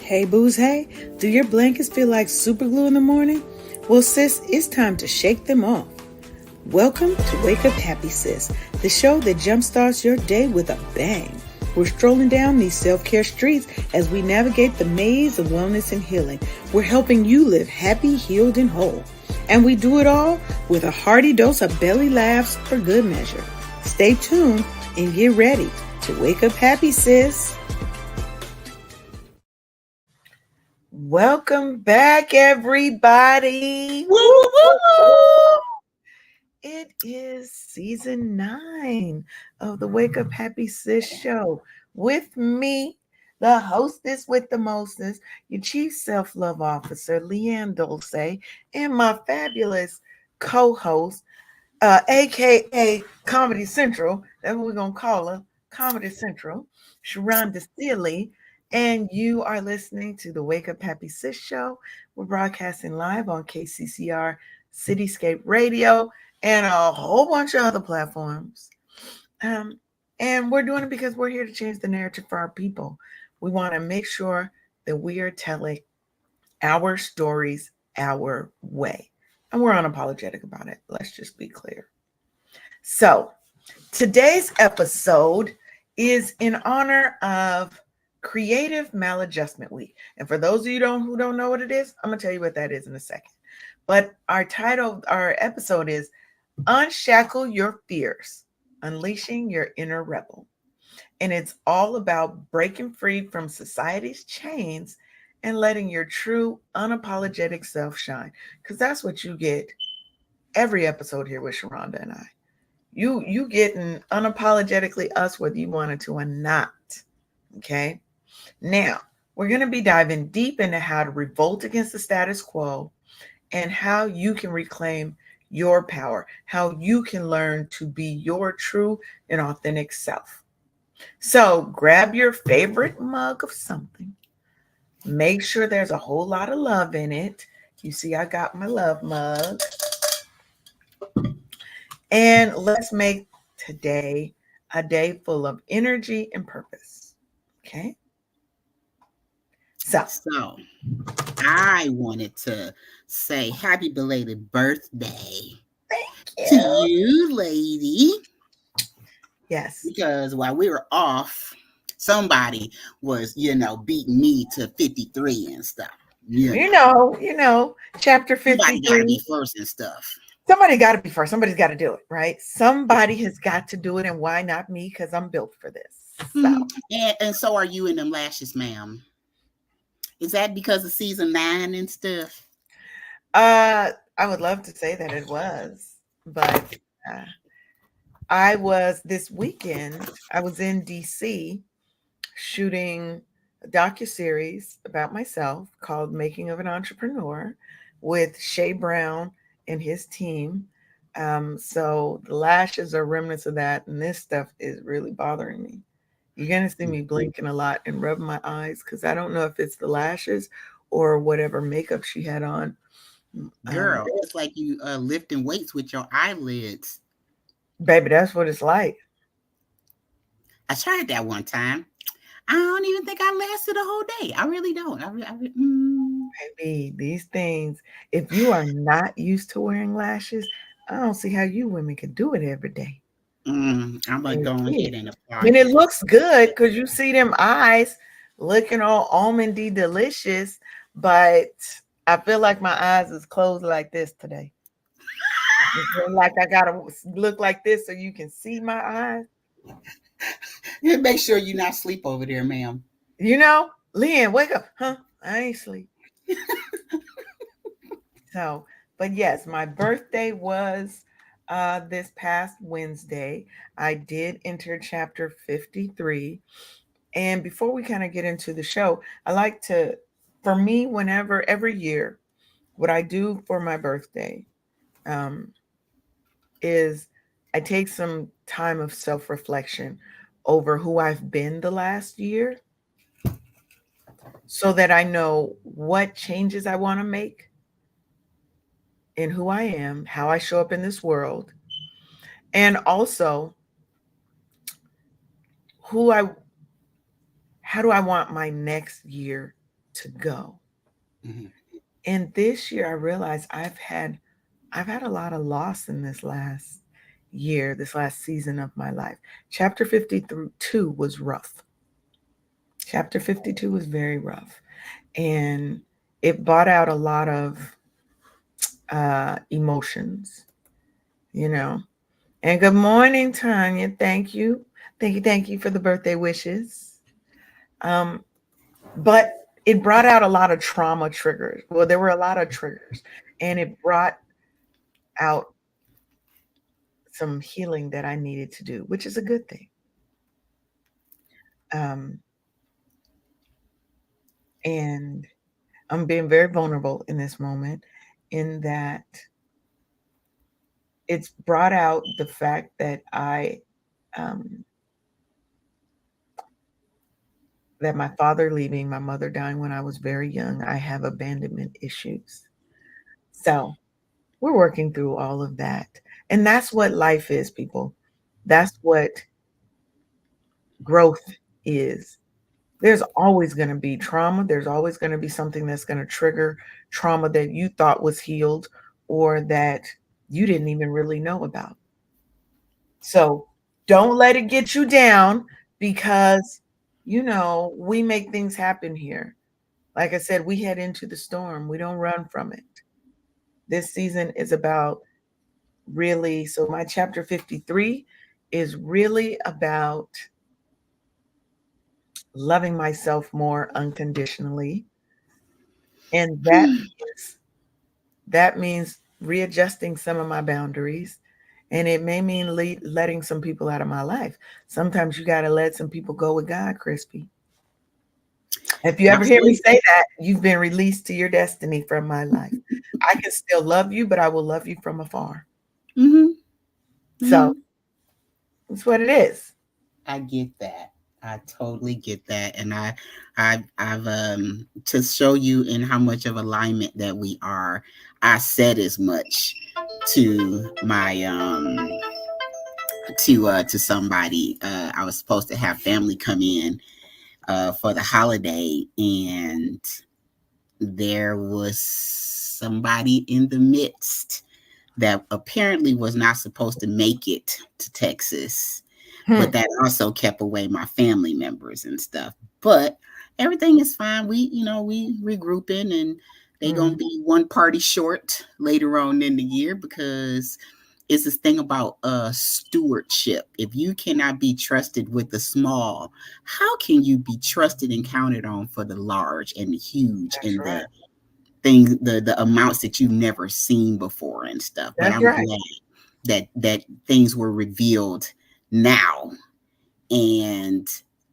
Hey booze, hey, do your blankets feel like super glue in the morning? Well sis, it's time to shake them off. Welcome to Wake Up Happy Sis, the show that jumpstarts your day with a bang. We're strolling down these self-care streets as we navigate the maze of wellness and healing. We're helping you live happy, healed, and whole. And we do it all with a hearty dose of belly laughs for good measure. Stay tuned and get ready to wake up happy, sis. Welcome back, everybody. Woo, woo, woo. It is season 9 of the Wake Up Happy Sis show with me, the hostess with the mostest, your chief self-love officer, Leanne Dulce, and my fabulous co-host, aka Comedy Central. That's what we're gonna call her, Comedy Central, Sharonda Sealy. And you are listening to the Wake Up Happy Sis show. We're broadcasting live on KCCR Cityscape Radio and a whole bunch of other platforms. And we're doing it because we're here to change the narrative for our people. We want to make sure that we are telling our stories our way. And we're unapologetic about it. Let's just be clear. So today's episode is in honor of Creative Maladjustment Week. And for those of you who don't know what it is, I'm going to tell you what that is in a second. But our episode is Unshackle Your Fears, Unleashing Your Inner Rebel. And it's all about breaking free from society's chains and letting your true unapologetic self shine. Because that's what you get every episode here with Sharonda and I. You getting unapologetically us, whether you wanted to or not. Okay? Now, we're going to be diving deep into how to revolt against the status quo and how you can reclaim your power, how you can learn to be your true and authentic self. So grab your favorite mug of something. Make sure there's a whole lot of love in it. You see, I got my love mug. And let's make today a day full of energy and purpose. Okay? So I wanted to say happy belated birthday Thank to you, lady. Yes. Because while we were off, somebody was, beating me to 53 and stuff. You know, chapter 53. Somebody got to be first and stuff. Somebody got to be first. Somebody's got to do it, right? Somebody has got to do it. And why not me? Because I'm built for this. So. Mm-hmm. And so are you in them lashes, ma'am. Is that because of season 9 and stuff? I would love to say that it was, but this weekend, I was in DC shooting a docuseries about myself called Making of an Entrepreneur with Shay Brown and his team. So the lashes are remnants of that, and this stuff is really bothering me. You're going to see me blinking a lot and rubbing my eyes because I don't know if it's the lashes or whatever makeup she had on. Girl, it's like you lifting weights with your eyelids. Baby, that's what it's like. I tried that one time. I don't even think I lasted a whole day. I really don't. Baby, these things, if you are not used to wearing lashes, I don't see how you women can do it every day. I'm like going ahead and apply. And it looks good because you see them eyes looking all almondy delicious, but I feel like my eyes is closed like this today. Like I gotta look like this so you can see my eyes. Make sure you not sleep over there, ma'am. Leanne, wake up. Huh? I ain't sleep. So, but yes, my birthday was this past Wednesday. I did enter chapter 53. And before we kind of get into the show, I like to, for me, every year, what I do for my birthday is I take some time of self-reflection over who I've been the last year so that I know what changes I want to make in who I am, how I show up in this world, and also how do I want my next year to go. Mm-hmm. And this year I realized I've had a lot of loss in this last year, this last season of my life. Chapter 52 was rough. Chapter 52 was very rough. And it brought out a lot of emotions, you know. And good morning, Tanya. Thank you. Thank you for the birthday wishes. But it brought out a lot of trauma triggers. Well, there were a lot of triggers, and it brought out some healing that I needed to do, which is a good thing. And I'm being very vulnerable in this moment, in that it's brought out the fact that that my father leaving, my mother dying when I was very young, I have abandonment issues. So we're working through all of that. And that's what life is, people. That's what growth is. There's always going to be trauma. There's always going to be something that's going to trigger trauma that you thought was healed or that you didn't even really know about. So don't let it get you down, because, we make things happen here. Like I said, we head into the storm. We don't run from it. This season is about really, so my chapter 53 is really about loving myself more unconditionally. And that means readjusting some of my boundaries. And it may mean letting some people out of my life. Sometimes you got to let some people go with God, Crispy. If you ever hear me say that, you've been released to your destiny from my life. I can still love you, but I will love you from afar. Mm-hmm. Mm-hmm. So that's what it is. I get that. I totally get that. And I've to show you in how much of alignment that we are, I said as much to my to somebody. I was supposed to have family come in for the holiday, and there was somebody in the midst that apparently was not supposed to make it to Texas. But that also kept away my family members and stuff. But everything is fine. We regrouping, and they're gonna be one party short later on in the year, because it's this thing about stewardship. If you cannot be trusted with the small, how can you be trusted and counted on for the large and the huge? That's and right. the things, the amounts that you've never seen before and stuff. That's but I'm right. glad that things were revealed now, and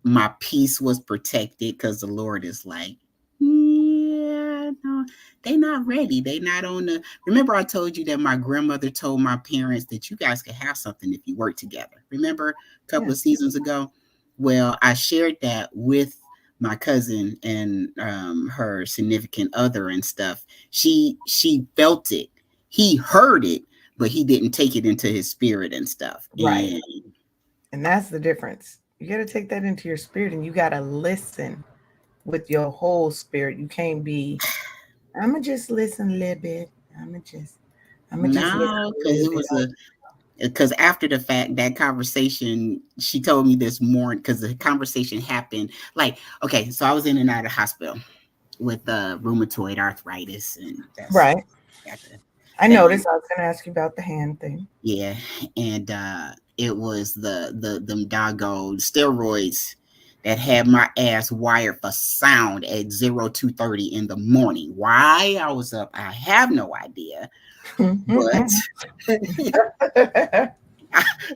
my peace was protected, because the Lord is like, yeah, no, they not ready. They not on the. Remember, I told you that my grandmother told my parents that you guys could have something if you work together. Remember a couple of seasons ago? Well, I shared that with my cousin and her significant other and stuff. She felt it. He heard it, but he didn't take it into his spirit and stuff. Right. And that's the difference. You got to take that into your spirit, and you got to listen with your whole spirit. You can't be, I'm going to just listen a little bit. I'm going to just no, because it was because after the fact, that conversation, she told me this morning, because the conversation happened like, okay, so I was in and out of the hospital with rheumatoid arthritis, and that's right. I noticed. I was going to ask you about the hand thing. Yeah, and it was them doggone steroids that had my ass wired for sound at 02:30 in the morning. Why I was up, I have no idea. But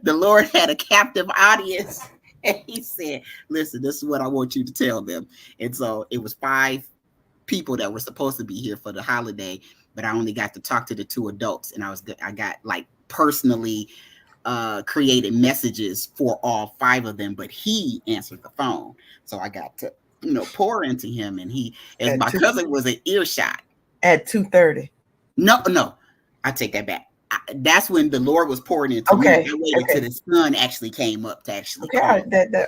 the Lord had a captive audience, and he said, listen, this is what I want you to tell them. And so it was 5 people that were supposed to be here for the holiday, but I only got to talk to the 2 adults, and I got like personally created messages for all 5 of them, but he answered the phone, so I got to pour into him, and he, as my cousin was an earshot at 2:30. No, I take that back. That's when the Lord was pouring into me. I waited till the sun actually came up to actually call.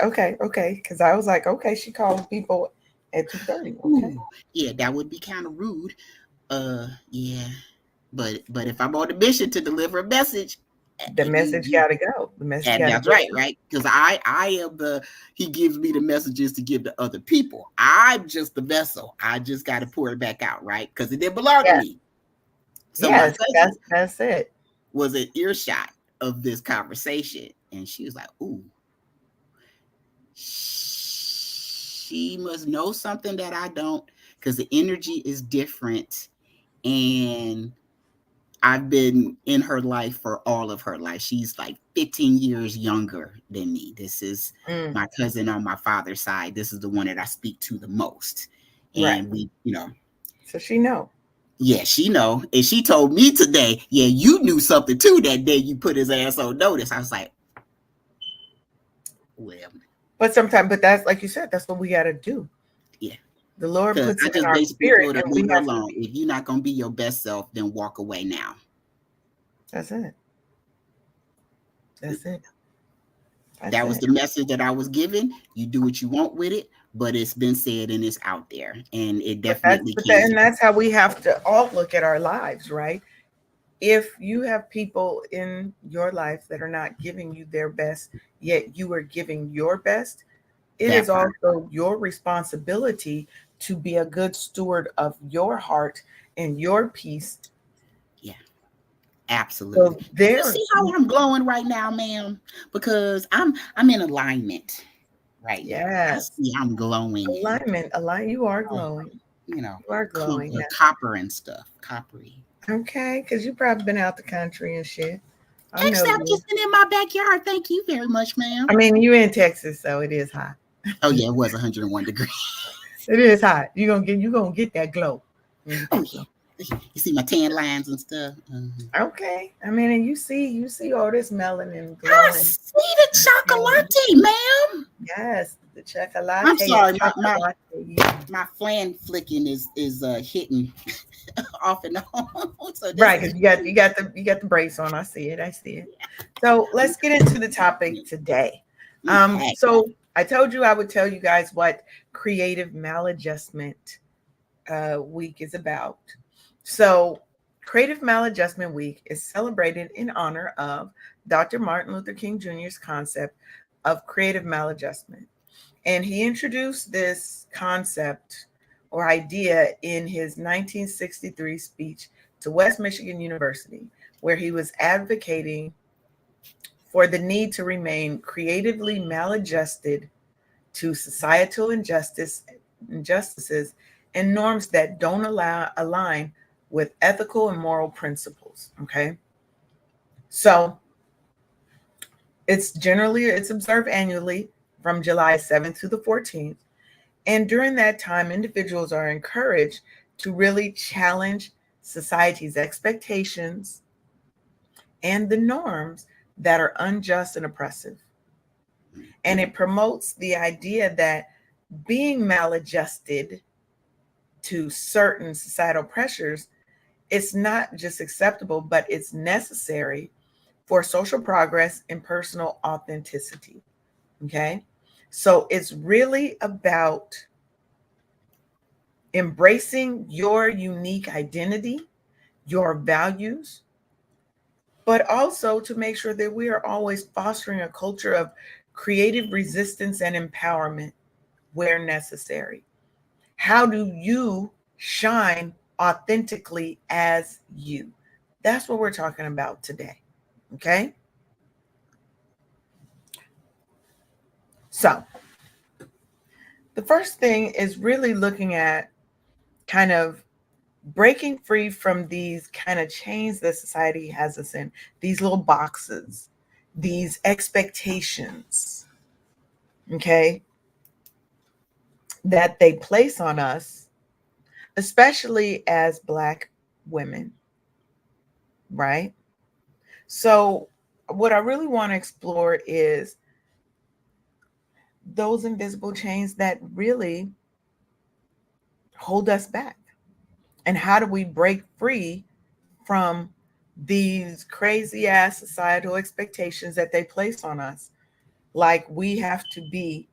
Okay, because I was like, okay, she called people At 2:30. Okay. Ooh, yeah, that would be kind of rude. Yeah, but if I'm on a mission to deliver a message, The message you gotta go. The message and gotta that's get right, out. right? Because I am the he gives me the messages to give to other people. I'm just the vessel. I just got to pour it back out, right? Because it didn't belong to Yes. me. So my Yes. cousin That's it. was an earshot of this conversation, and she was like, "Ooh, she must know something that I don't," because the energy is different, and I've been in her life for all of her life. She's like 15 years younger than me. This is Mm, my cousin on my father's side. This is the one that I speak to the most. right. And we. So she know. Yeah, she know. And she told me today, yeah, you knew something too that day you put his ass on notice. I was like, well, But that's like you said, that's what we gotta do. yeah. The Lord Because puts I it in just our basically spirit, told her, and we leave her have to alone. be. If you're not gonna be your best self, then walk away now. That's it. That's it. That's That was it. the message that I was given. You do what you want with it, but it's been said and it's out there, and it definitely can And be. that's how we have to all look at our lives, right? If you have people in your life that are not giving you their best, yet you are giving your best, it is That part. also your responsibility to be a good steward of your heart and your peace. Yeah, absolutely. So Do you there, see how I'm glowing right now, ma'am? Because I'm in alignment right now. I yes, see I'm glowing and you are uh, glowing. you know, You are glowing copper and stuff, coppery. now. Okay, because you probably been out the country and shit. I know Actually, I'm you. just in my backyard. Thank you very much, ma'am. I mean, you in Texas, so it is hot. Oh yeah, it was 101 degrees. It is hot. You gonna get that glow. You get Oh that glow. yeah. You see my tan lines and stuff. Okay. I mean, and you see all this melanin I glowing. see the chocolate, ma'am. Yes, the chocolate I'm is sorry, chocolate. my fan flicking is hitting off and on. So this Right, is because you got the brace on. I see it. I see it. So let's get into the topic today. okay. So I told you I would tell you guys what Creative Maladjustment Week is about. So Creative Maladjustment Week is celebrated in honor of Dr. Martin Luther King Jr.'s concept of creative maladjustment. And he introduced this concept or idea in his 1963 speech to West Michigan University, where he was advocating for the need to remain creatively maladjusted to societal injustices and norms that don't align with ethical and moral principles. Okay. So it's observed annually from July 7th to the 14th. And during that time, individuals are encouraged to really challenge society's expectations and the norms that are unjust and oppressive. And it promotes the idea that being maladjusted to certain societal pressures, it's not just acceptable, but it's necessary for social progress and personal authenticity. Okay. So it's really about embracing your unique identity, your values, but also to make sure that we are always fostering a culture of creative resistance and empowerment where necessary. How do you shine authentically as you? That's what we're talking about today. Okay. So, the first thing is really looking at kind of breaking free from these kind of chains that society has us in, these little boxes, these expectations, okay, that they place on us, especially as Black women, right? So, what I really want to explore is those invisible chains that really hold us back. And how do we break free from these crazy ass societal expectations that they place on us? Like we have to be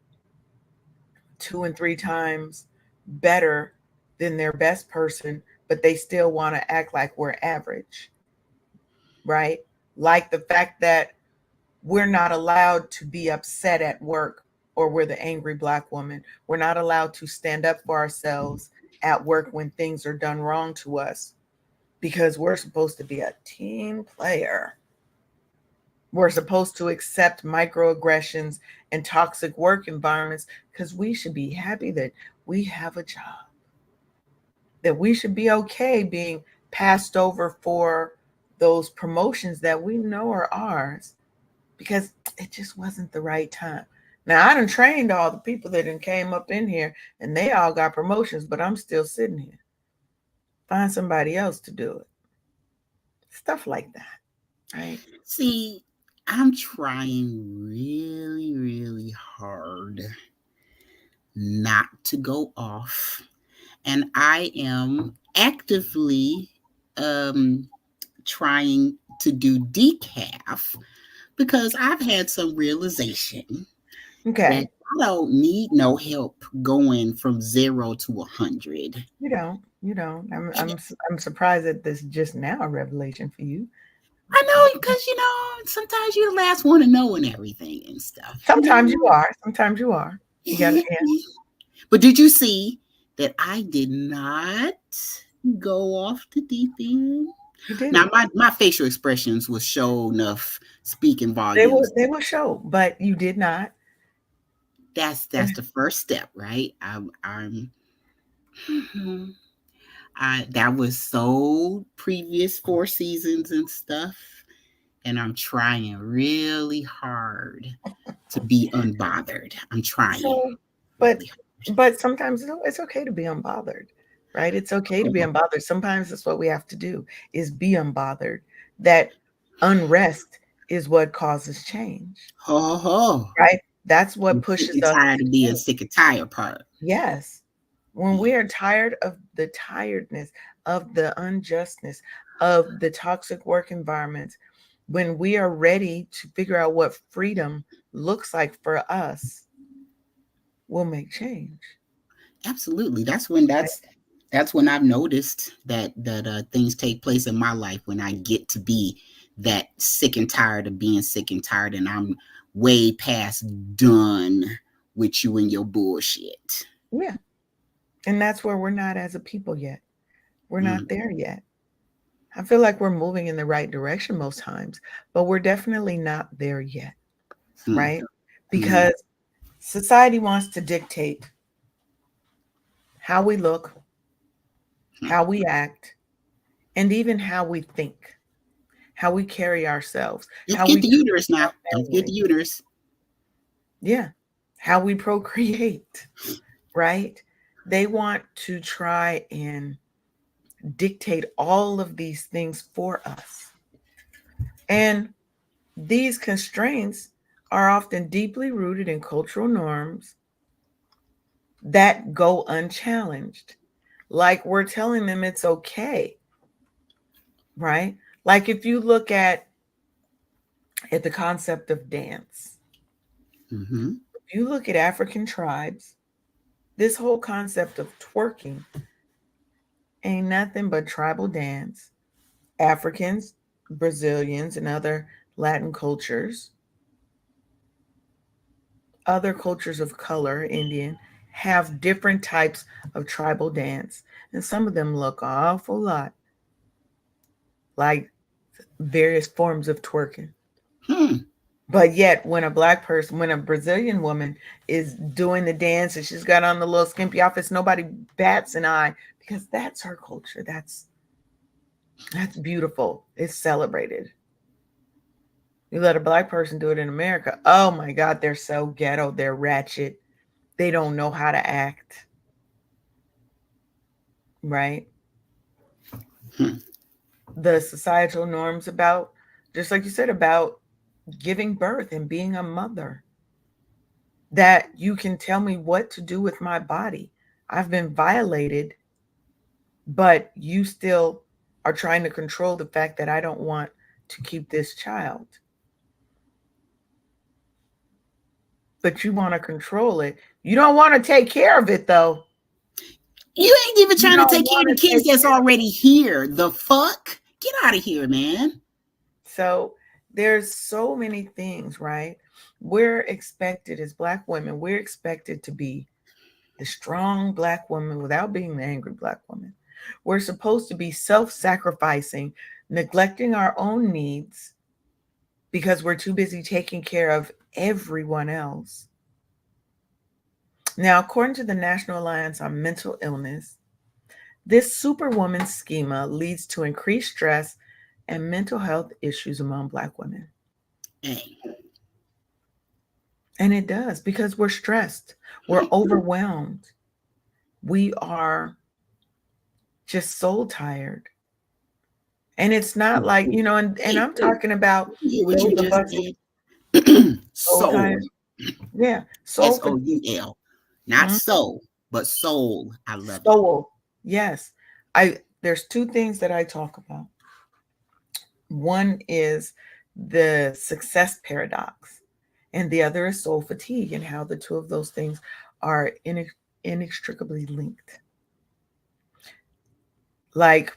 2 and 3 times better than their best person, but they still want to act like we're average, right? Like the fact that we're not allowed to be upset at work, or we're the angry Black woman. We're not allowed to stand up for ourselves at work when things are done wrong to us, because we're supposed to be a team player. We're supposed to accept microaggressions and toxic work environments because we should be happy that we have a job, that we should be okay being passed over for those promotions that we know are ours because it just wasn't the right time. Now, I done trained all the people that done came up in here and they all got promotions, but I'm still sitting here. Find somebody else to do it. Stuff like that, right? See, I'm trying really, really hard not to go off. And I am actively trying to do decaf because I've had some realization that Okay. I don't need no help going from 0 to 100. You don't. You don't. I'm surprised that this is just now a revelation for you. I know, because sometimes you're the last one to know and everything and stuff. Sometimes you are. Sometimes you are. You got to. Yeah, But did you see that I did not go off the deep end? you did Now it. my facial expressions will show enough speaking They volumes. will. They will show, but you did not. That's the first step, right? I'm I that was so previous 4 seasons and stuff, and I'm trying really hard to be unbothered. I'm trying So, but really hard. sometimes it's okay to be unbothered, right? It's okay to be Oh, unbothered. Sometimes that's what we have to do is be unbothered. That unrest is what causes change, ho, ho. right? That's what I'm sick pushes and us tired to of being change. sick and tired part. Yes. When Yeah. we are tired of the tiredness, of the unjustness, of the toxic work environments, when we are ready to figure out what freedom looks like for us, we'll make change. Absolutely. Right? That's when I've noticed that things take place in my life when I get to be that sick and tired of being sick and tired, and I'm way past done with you and your bullshit. Yeah. And that's where we're not as a people yet. We're not Mm, there yet. I feel like we're moving in the right direction most times, but we're definitely not there yet, mm, right? mm, Because society wants to dictate how we look, mm. how we act, and even how we think, how we carry ourselves, Don't how forget we the treat uterus now. our Don't forget the family. uterus. Yeah. How we procreate, right? They want to try and dictate all of these things for us. And these constraints are often deeply rooted in cultural norms that go unchallenged. Like we're telling them it's okay, right? Like if you look at the concept of dance, Mm-hmm. if you look at African tribes, this whole concept of twerking ain't nothing but tribal dance. Africans, Brazilians, and other Latin cultures, other cultures of color, Indian, have different types of tribal dance. And some of them look an awful lot like various forms of twerking. Hmm. But yet, when a black person, when a Brazilian woman is doing the dance and she's got on the little skimpy outfits, nobody bats an eye because that's her culture. That's beautiful. It's celebrated. You let a black person do it in America. Oh my God, they're so ghetto. They're ratchet. They don't know how to act. Right? Hmm. The societal norms about, just like you said, about giving birth and being a mother, that you can tell me what to do with my body. I've been violated, but you still are trying to control the fact that I don't want to keep this child. But you want to control it. You don't want to take care of it though. You ain't even You trying to don't take care want of the to kids take that's care. already here. The fuck? Get out of here, man. So there's so many things, right? We're expected as Black women, we're expected to be the strong Black woman without being the angry Black woman. We're supposed to be self-sacrificing, neglecting our own needs because we're too busy taking care of everyone else. Now, according to the National Alliance on Mental Illness, this superwoman schema leads to increased stress and mental health issues among Black women. Hey. And it does because we're stressed, we're overwhelmed, we are just soul tired. And it's not like, and I'm talking about What you those of just us said? soul Soul. tired. Yeah, soul fatigue. SOUL. Not Mhm. soul, but soul. I love it. Soul. Yes. There's two things that I talk about. One is the success paradox, and the other is soul fatigue, and how the two of those things are inextricably linked. Like,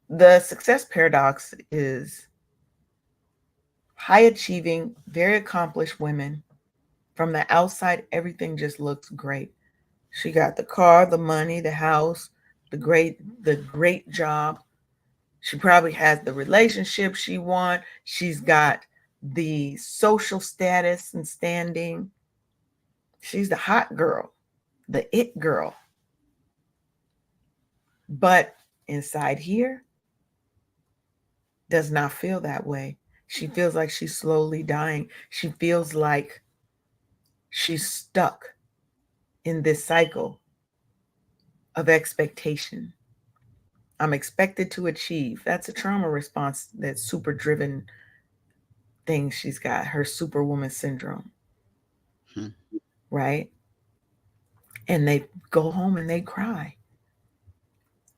the success paradox is high achieving, very accomplished women. From the outside, everything just looks great. She got the car, the money, the house, the great job. She probably has the relationship she wants. She's got the social status and standing. She's the hot girl, the it girl. But inside here, does not feel that way. She feels like she's slowly dying. She feels like she's stuck in this cycle of expectation. I'm expected to achieve. That's a trauma response, that super driven thing she's got, her superwoman syndrome, Hmm. right? And they go home and they cry.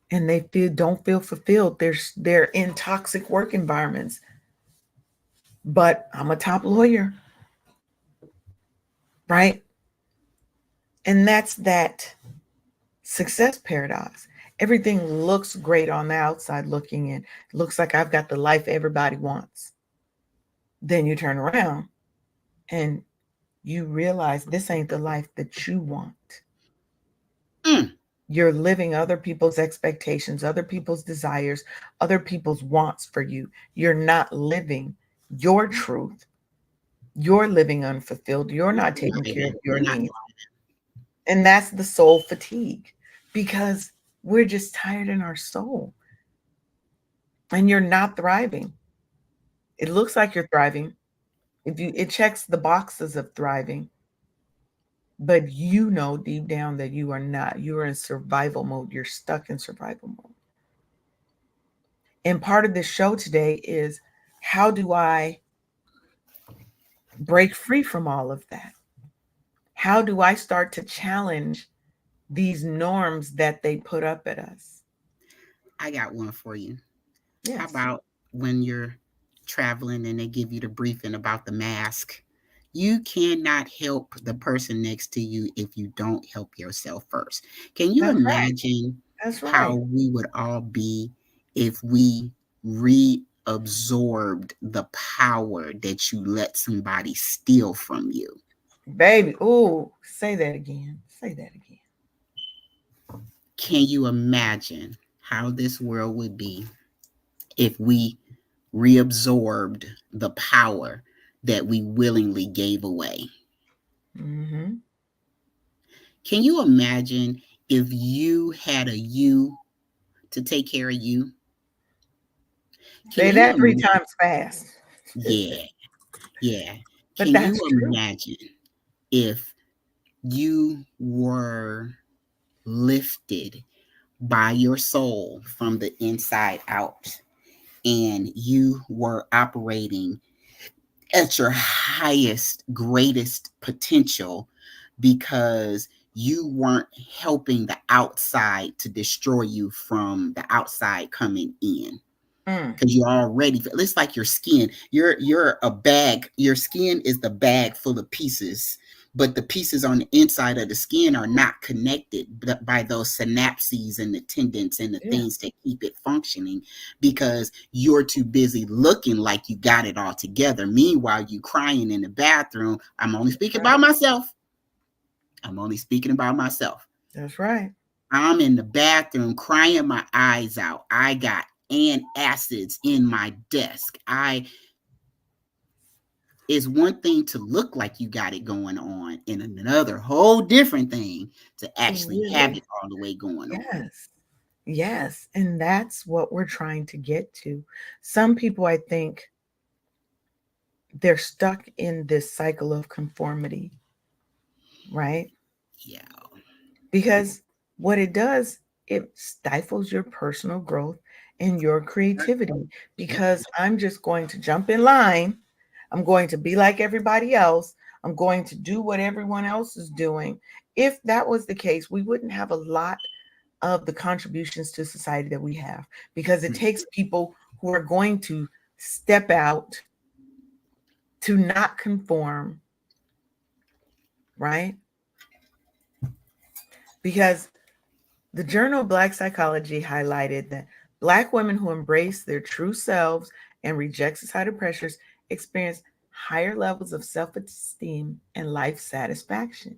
And they don't feel fulfilled. They're in toxic work environments. But I'm a top lawyer, right? And that's that success paradox. Everything looks great on the outside looking in. Looks like I've got the life everybody wants. Then you turn around and you realize this ain't the life that you want. Mm. You're living other people's expectations, other people's desires, other people's wants for you. You're not living your truth. You're living unfulfilled. You're not taking care of your You're not. needs. And that's the soul fatigue, because we're just tired in our soul. And you're not thriving. It looks like you're thriving. It checks the boxes of thriving, but you know deep down that you are not. You are in survival mode. You're stuck in survival mode. And part of this show today is, how do I break free from all of that? How do I start to challenge these norms that they put up at us? I got one for you. How Yes. about when you're traveling and they give you the briefing about the mask? You cannot help the person next to you if you don't help yourself first. Can you That's right. imagine That's how right. we would all be if we reabsorbed the power that you let somebody steal from you? Baby. Ooh, say that again. Say that again. Can you imagine how this world would be if we reabsorbed the power that we willingly gave away? Mm-hmm. Can you imagine if you had a you to take care of you? Can Say you that three imagine? times fast. Yeah, yeah. But Can you that's true. imagine if you were lifted by your soul from the inside out and you were operating at your highest, greatest potential because you weren't helping the outside to destroy you from the outside coming in? Mm. Because you're already, it's like your skin. You're a bag. Your skin is the bag full of pieces but the pieces on the inside of the skin are not connected by those synapses and the tendons and the things that keep it functioning, because you're too busy looking like you got it all together. Meanwhile, you crying in the bathroom. I'm only speaking about myself. I'm only speaking about myself. That's right. I'm in the bathroom crying my eyes out. I got antacids in my desk. It's one thing to look like you got it going on, and another whole different thing to actually have it all the way going on. Yes. And that's what we're trying to get to. Some people, I think, they're stuck in this cycle of conformity, right? Yeah. Because what it does, it stifles your personal growth and your creativity. Because I'm just going to jump in line. I'm going to be like everybody else. I'm going to do what everyone else is doing. If that was the case, we wouldn't have a lot of the contributions to society that we have, because it takes people who are going to step out, to not conform, right? Because the Journal of Black Psychology highlighted that Black women who embrace their true selves and reject societal pressures experience higher levels of self-esteem and life satisfaction,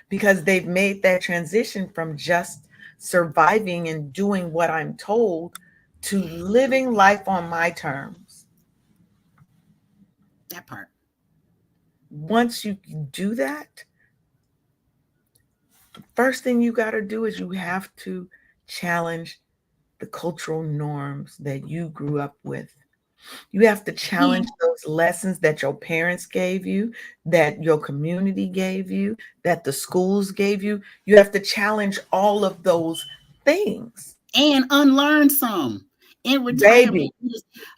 because they've made that transition from just surviving and doing what I'm told to living life on my terms. That part. Once you do that, the first thing you got to do is you have to challenge the cultural norms that you grew up with. You have to challenge those lessons that your parents gave you, that your community gave you, that the schools gave you. You have to challenge all of those things. And unlearn some. In retirement,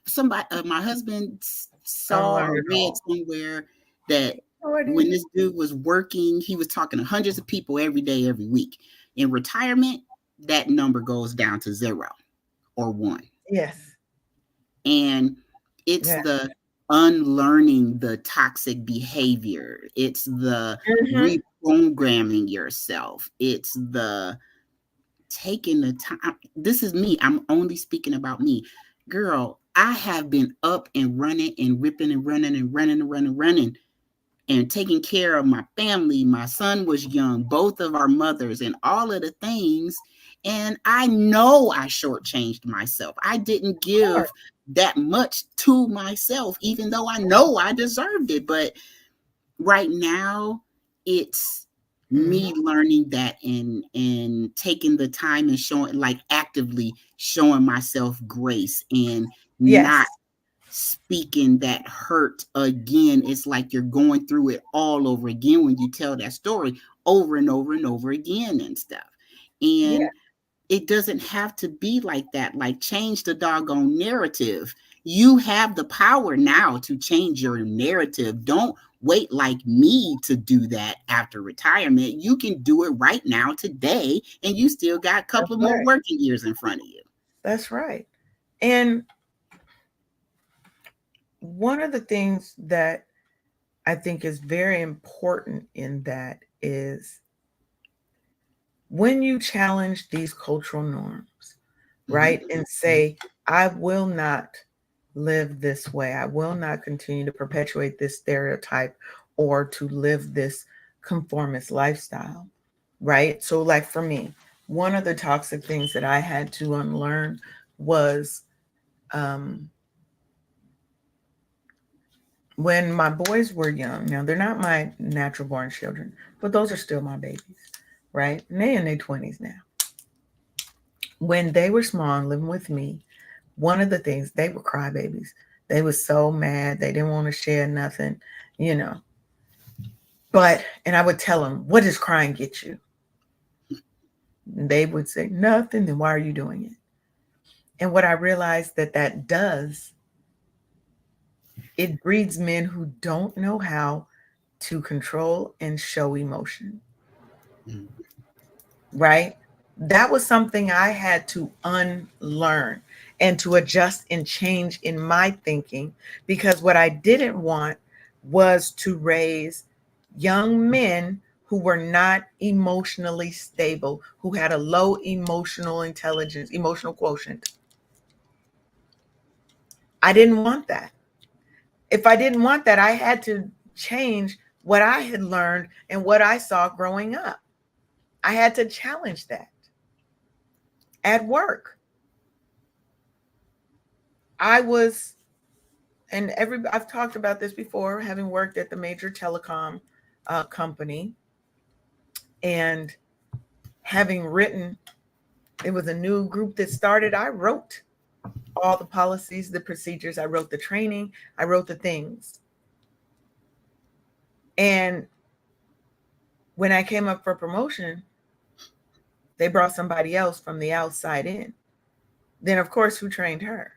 somebody, my husband saw or read somewhere that when this dude was working, he was talking to hundreds of people every day, every week. In retirement, that number goes down to 0 or 1. Yes. And it's the unlearning the toxic behavior. It's the reprogramming yourself. It's the taking the time. This is me. I'm only speaking about me. Girl, I have been up and running and ripping and running and running and taking care of my family. My son was young, both of our mothers, and all of the things. And I know I shortchanged myself. I didn't give that much to myself, even though I know I deserved it. But right now, it's me learning that and taking the time and showing, like, actively showing myself grace and not speaking that hurt again. It's like you're going through it all over again when you tell that story over and over and over again and stuff. And it doesn't have to be like that. Like, change the doggone narrative. You have the power now to change your narrative. Don't wait like me to do that after retirement. You can do it right now, today, and you still got a couple more working years in front of you. That's right. And one of the things that I think is very important in that is when you challenge these cultural norms, right? And say, I will not live this way. I will not continue to perpetuate this stereotype or to live this conformist lifestyle, right? So, like for me, one of the toxic things that I had to unlearn was when my boys were young. Now, they're not my natural born children, but those are still my babies, right? And they in their 20s now. When they were small and living with me, one of the things, they were crybabies. They were so mad. They didn't want to share nothing, you know. But, and I would tell them, what does crying get you? And they would say, nothing. Then why are you doing it? And what I realized that does, it breeds men who don't know how to control and show emotion. Right? That was something I had to unlearn and to adjust and change in my thinking, because what I didn't want was to raise young men who were not emotionally stable, who had a low emotional intelligence, emotional quotient. I didn't want that. If I didn't want that, I had to change what I had learned and what I saw growing up. I had to challenge that. At work, I was, and I've talked about this before, having worked at the major telecom company and having written, it was a new group that started. I wrote all the policies, the procedures, I wrote the training, I wrote the things. And when I came up for promotion, they brought somebody else from the outside in. Then, of course, who trained her?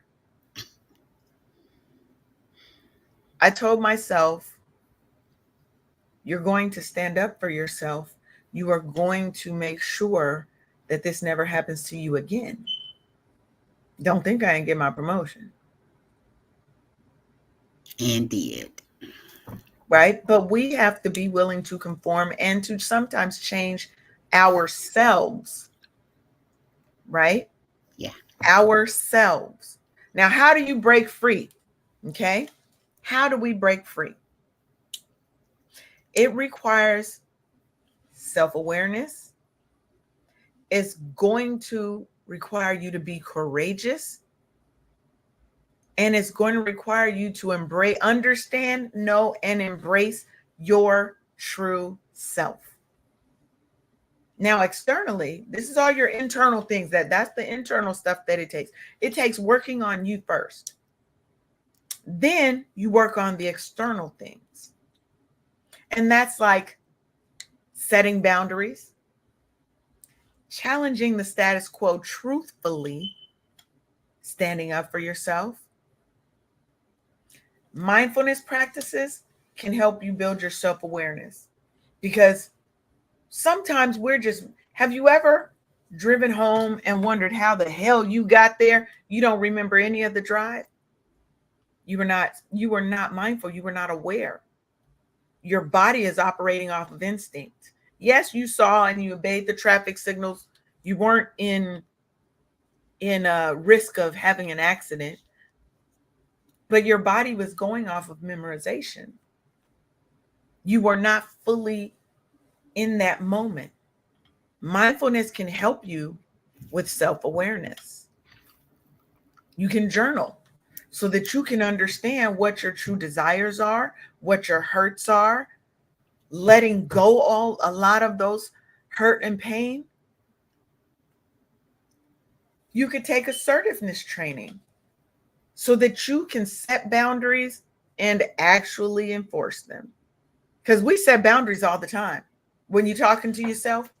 I told myself, you're going to stand up for yourself. You are going to make sure that this never happens to you again. Don't think I didn't get my promotion. And did. Right? But we have to be willing to conform and to sometimes change ourselves. Right? Yeah. Ourselves. Now, how do you break free? Okay. How do we break free? It requires self-awareness. It's going to require you to be courageous. And it's going to require you to embrace, understand, know, and embrace your true self. Now, externally, this is all your internal things. That's the internal stuff that it takes. It takes working on you first. Then you work on the external things. And that's like setting boundaries, challenging the status quo truthfully, standing up for yourself. Mindfulness practices can help you build your self-awareness, because sometimes have you ever driven home and wondered how the hell you got there? You don't remember any of the drive. You were not mindful. You were not aware. Your body is operating off of instinct. Yes, you saw and you obeyed the traffic signals. You weren't in a risk of having an accident, but your body was going off of memorization. You were not fully in that moment. Mindfulness can help you with self-awareness. You can journal so that you can understand what your true desires are, what your hurts are, letting go a lot of those hurt and pain. You could take assertiveness training so that you can set boundaries and actually enforce them. Because we set boundaries all the time. When you're talking to yourself,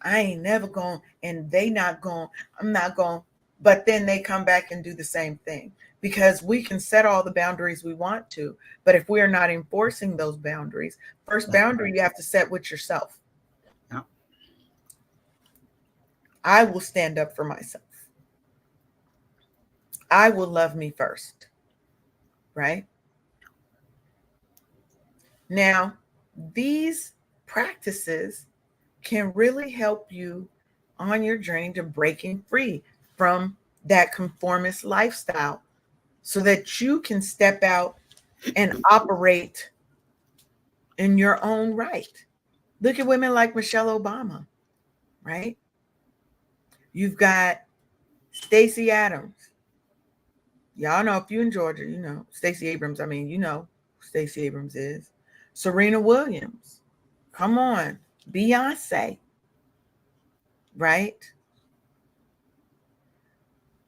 I ain't never going, and they not going, I'm not going. But then they come back and do the same thing, because we can set all the boundaries we want to. But if we are not enforcing those boundaries, first boundary you have to set with yourself. Yeah. I will stand up for myself. I will love me first. Right? Now, these practices can really help you on your journey to breaking free from that conformist lifestyle, so that you can step out and operate in your own right. Look at women like Michelle Obama, right? You've got Stacey Adams. Y'all know, if you're in Georgia, you know Stacey Abrams. I mean, you know who Stacey Abrams is. Serena Williams. Come on. Beyonce. Right?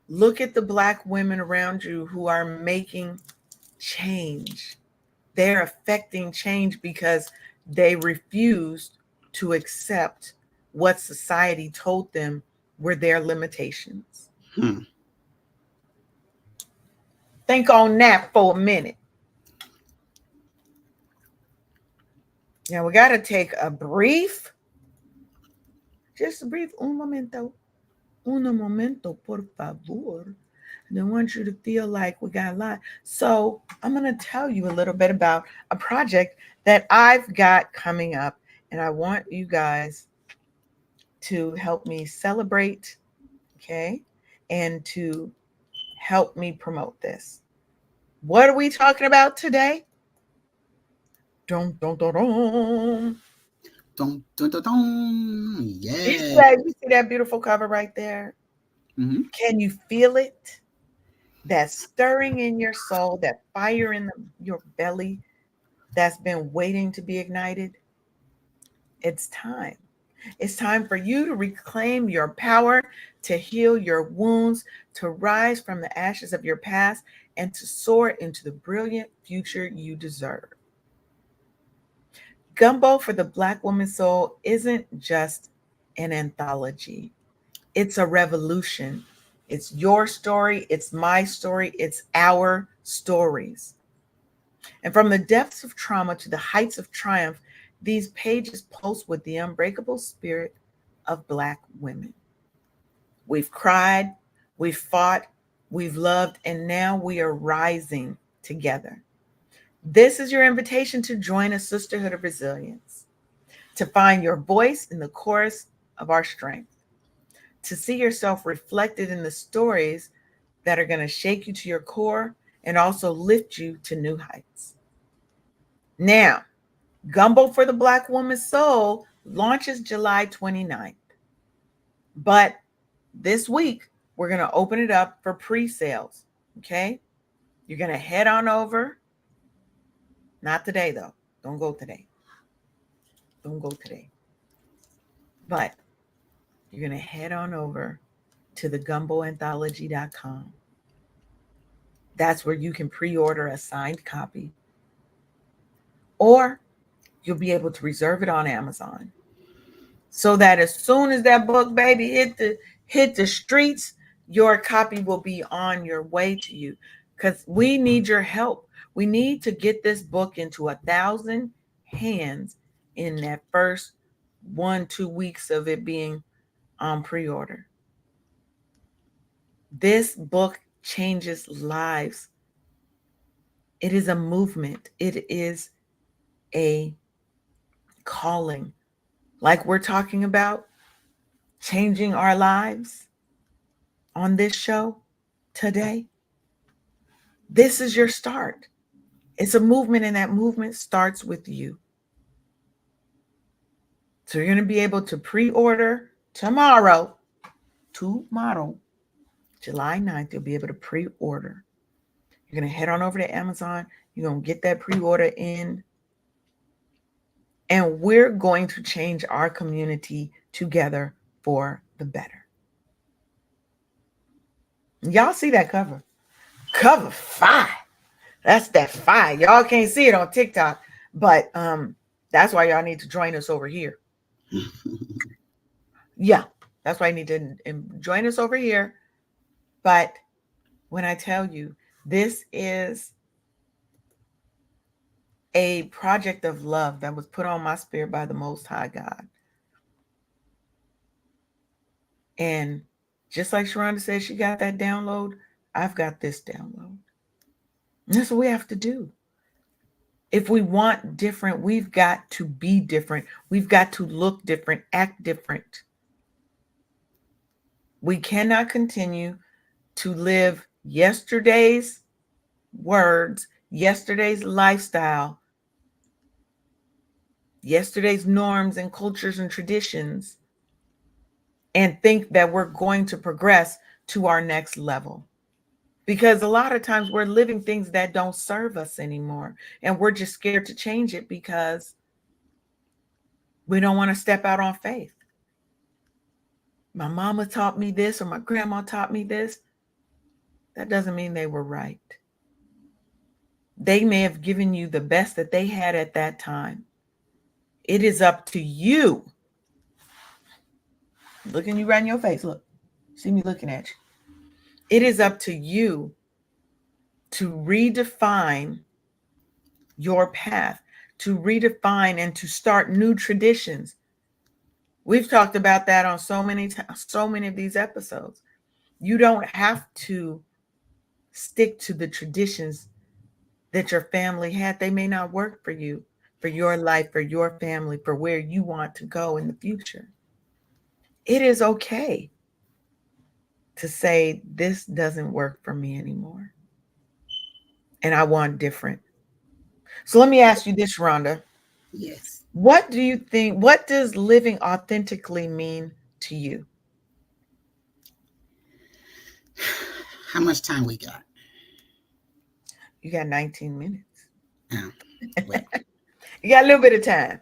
Look at the Black women around you who are making change. They're affecting change because they refused to accept what society told them were their limitations. Think on that for a minute. Now we got to take a brief, just a brief, un momento, por favor. I don't want you to feel like we got a lot. So I'm going to tell you a little bit about a project that I've got coming up, and I want you guys to help me celebrate, okay, and to help me promote this. What are we talking about today? Dun, dun, dun, dun. Dun, dun, dun, dun. You see Yeah. that? You see that beautiful cover right there? Mm-hmm. Can you feel it? That stirring in your soul, that fire in your belly that's been waiting to be ignited. It's time. It's time for you to reclaim your power, to heal your wounds, to rise from the ashes of your past, and to soar into the brilliant future you deserve. Gumbo for the Black Woman's Soul isn't just an anthology, it's a revolution. It's your story, it's my story, it's our stories. And from the depths of trauma to the heights of triumph, these pages pulse with the unbreakable spirit of Black women. We've cried, we've fought, we've loved, and now we are rising together. This is your invitation to join a sisterhood of resilience, to find your voice in the chorus of our strength, to see yourself reflected in the stories that are going to shake you to your core and also lift you to new heights. Now, Gumbo for the Black Woman's Soul launches July 29th. But this week, we're going to open it up for pre sales. Okay? You're going to head on over. Not today, though. Don't go today. Don't go today. But you're going to head on over to the gumboanthology.com. That's where you can pre order a signed copy, or you'll be able to reserve it on Amazon. So that as soon as that book, baby, hit the streets, your copy will be on your way to you. Because we need your help. We need to get this book into 1,000 hands in that first 1-2 weeks of it being on pre-order. This book changes lives. It is a movement. It is a calling. Like we're talking about changing our lives on this show today. This is your start. It's a movement, and that movement starts with you. So you're going to be able to pre order tomorrow, July 9th. You'll be able to pre order. You're going to head on over to Amazon. You're going to get that pre order in. And we're going to change our community together for the better. Y'all see that cover? Cover 5. That's that 5. Y'all can't see it on TikTok, but that's why y'all need to join us over here. Yeah, that's why you need to join us over here. But when I tell you, this is a project of love that was put on my spirit by the Most High God. And just like Sharonda said, she got that download. I've got this download. And that's what we have to do. If we want different, we've got to be different. We've got to look different, act different. We cannot continue to live yesterday's words, yesterday's lifestyle, yesterday's norms and cultures and traditions, and think that we're going to progress to our next level. Because a lot of times we're living things that don't serve us anymore. And we're just scared to change it because we don't want to step out on faith. My mama taught me this, or my grandma taught me this. That doesn't mean they were right. They may have given you the best that they had at that time. It is up to you. Looking you right in your face. Look, see me looking at you. It is up to you to redefine your path, to redefine and to start new traditions. We've talked about that on so many of these episodes. You don't have to stick to the traditions that your family had. They may not work for you, for your life, for your family, for where you want to go in the future. It is okay to say, this doesn't work for me anymore. And I want different. So let me ask you this, Rhonda. Yes. What do you think? What does living authentically mean to you? How much time we got? You got 19 minutes. Oh, well, You got a little bit of time.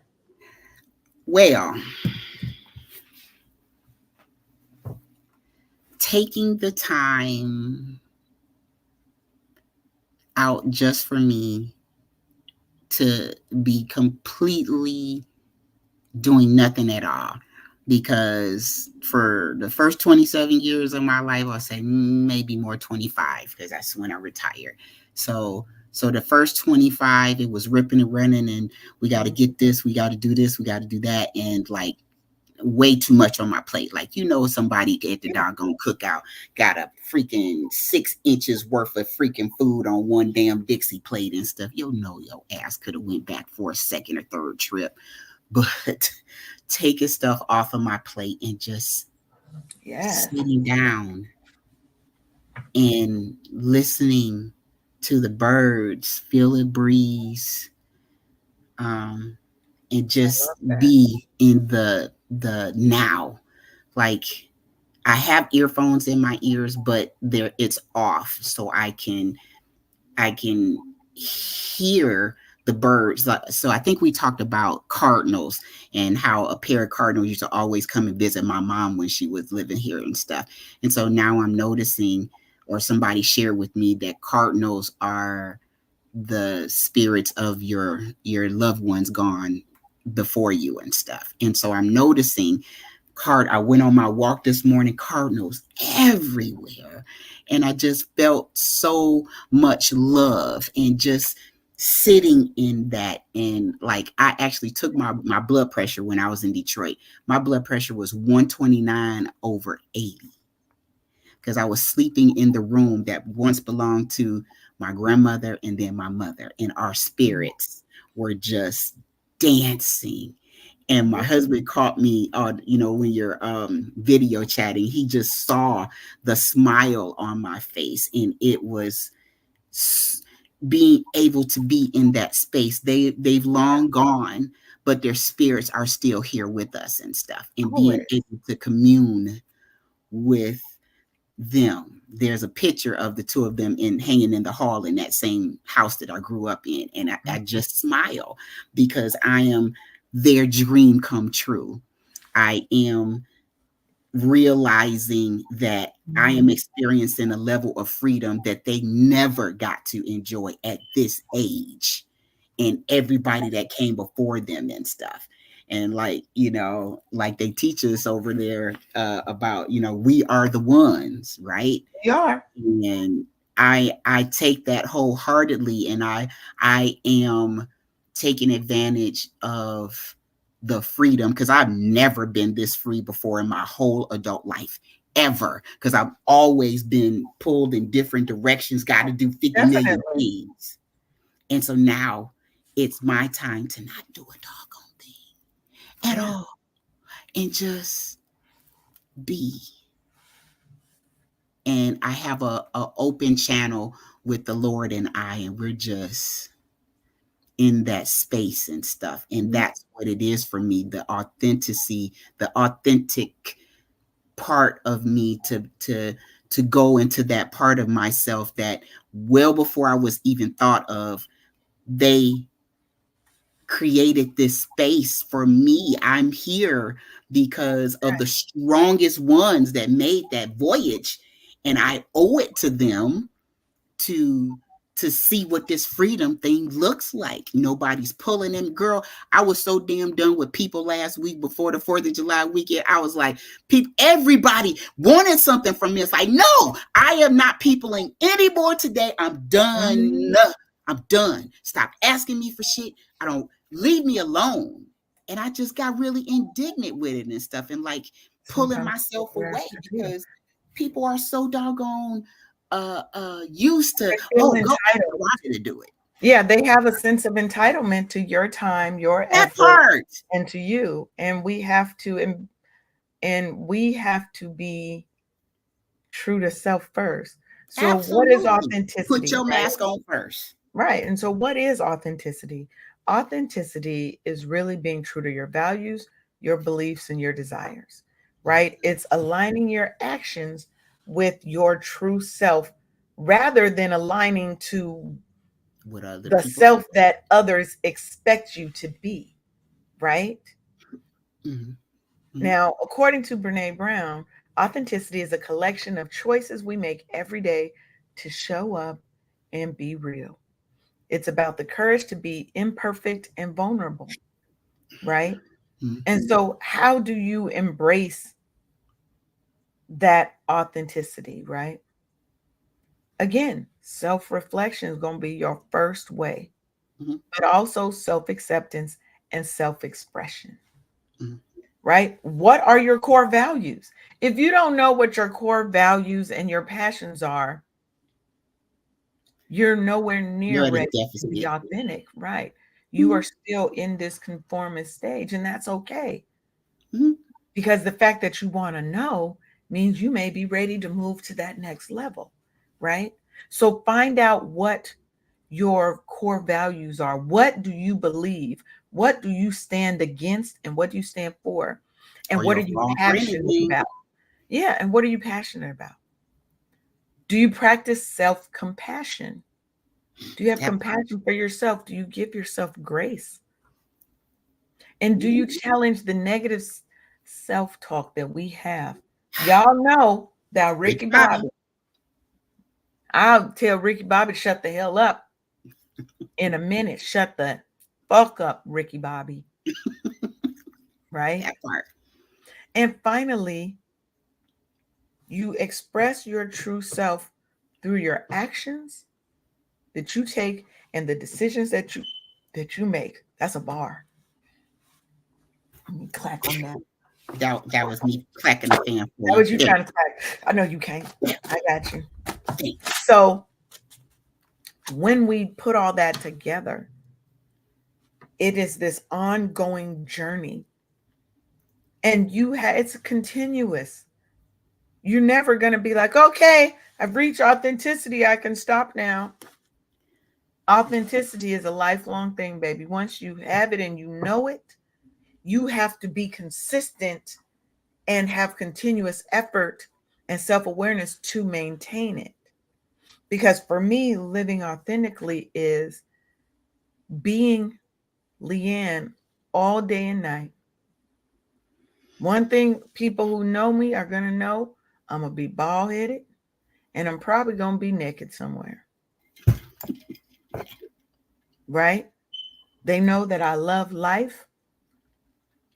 well, taking the time out just for me to be completely doing nothing at all. Because for the first 27 years of my life, I'll say maybe more 25, because that's when I retired. So the first 25, it was ripping and running, and we got to get this, we got to do this, we got to do that, and like way too much on my plate. Like, somebody at the doggone cookout got a freaking 6 inches worth of freaking food on one damn Dixie plate and stuff. Your ass could have went back for a second or third trip. But taking stuff off of my plate and just sitting down and listening to the birds, feel the breeze, and just be in the now. Like, I have earphones in my ears, but it's off, so I can hear the birds. So I think we talked about cardinals and how a pair of cardinals used to always come and visit my mom when she was living here and stuff. And so now I'm noticing, or somebody shared with me, that cardinals are the spirits of your loved ones gone before you and stuff. And so I'm noticing I went on my walk this morning, cardinals everywhere. And I just felt so much love, and just sitting in that. And like, I actually took my blood pressure when I was in Detroit. My blood pressure was 129/80, because I was sleeping in the room that once belonged to my grandmother and then my mother, and our spirits were just dancing. And my husband caught me on, when you're video chatting, he just saw the smile on my face, and it was being able to be in that space. They've long gone, but their spirits are still here with us and stuff, and being able to commune with them. There's a picture of the two of them hanging in the hall in that same house that I grew up in, and I just smile, because I am their dream come true. I am realizing that I am experiencing a level of freedom that they never got to enjoy at this age, and everybody that came before them and stuff. And like they teach us over there about, we are the ones, right? We are. And I take that wholeheartedly, and I am taking advantage of the freedom, because I've never been this free before in my whole adult life, ever, because I've always been pulled in different directions, got to do 50 million things. And so now it's my time to not do a doggone thing at all, and just be. And I have a open channel with the Lord and and we're just in that space and stuff. And that's what it is for me, the authentic part of me, to go into that part of myself that well before I was even thought of, they created this space for me. I'm here because of the strongest ones that made that voyage, and I owe it to them to see what this freedom thing looks like. Nobody's pulling them. Girl, I was so damn done with people last week before the 4th of July weekend. I was like, everybody wanted something from me. It's like, no, I am not peopling anymore today. I'm done. I'm done. Stop asking me for shit. I don't, leave me alone. And I just got really indignant with it and stuff, and like pulling myself away, because people are so doggone used to, They feel go after entitled. Rhonda to do it. Yeah, they have a sense of entitlement to your time, your That effort, part. and to you. And we have to be true to self first. So what is Absolutely. Put authenticity, your right? mask on first. Right. And so what is authenticity? Authenticity is really being true to your values, your beliefs, and your desires, right? It's aligning your actions with your true self rather than aligning to What other the people think. self that others expect you to be, right? Mhm, mhm. Now, according to Brene Brown, authenticity is a collection of choices we make every day to show up and be real. It's about the courage to be imperfect and vulnerable, right? Mhm. And so, how do you embrace that authenticity, right? Again, self reflection is going to be your first way, Mhm. but also self acceptance and self expression, Mhm. right? What are your core values? If you don't know what your core values and your passions are, you're nowhere near You're at a ready to be deficit. authentic, right? You are Mhm, still in this conformist stage, and that's okay. mhm. Because the fact that you want to know means you may be ready to move to that next level, right? So find out what your core values are. What do you believe? What do you stand against? And what do you stand for? And Or what are your you fall for passionate anything. about? Yeah. And what are you passionate about? Do you practice self compassion? Do you have That part. compassion for yourself? Do you give yourself grace? And do you Mhm. challenge the negative self talk that we have? Y'all know that Ricky Ricky Bobby. Bobby. I'll tell Ricky Bobby to shut the hell up in a minute. Shut the fuck up, Ricky Bobby. Right? That part. And finally, you express your true self through your actions that you take and the decisions that you make. That's a bar. Let me clack on that. That was me clacking the fan for How you. was you Thank trying to clack? I know you can't. I got you. thanks. So when we put all that together, it is this ongoing journey. And it's continuous. You're never going to be like, okay, I've reached authenticity. I can stop now. Authenticity is a lifelong thing, baby. Once you have it and you know it, you have to be consistent and have continuous effort and self awareness to maintain it. Because for me, living authentically is being Leanne all day and night. One thing people who know me are going to know, I'm going to be bald headed and I'm probably going to be naked somewhere, right? They know that I love life.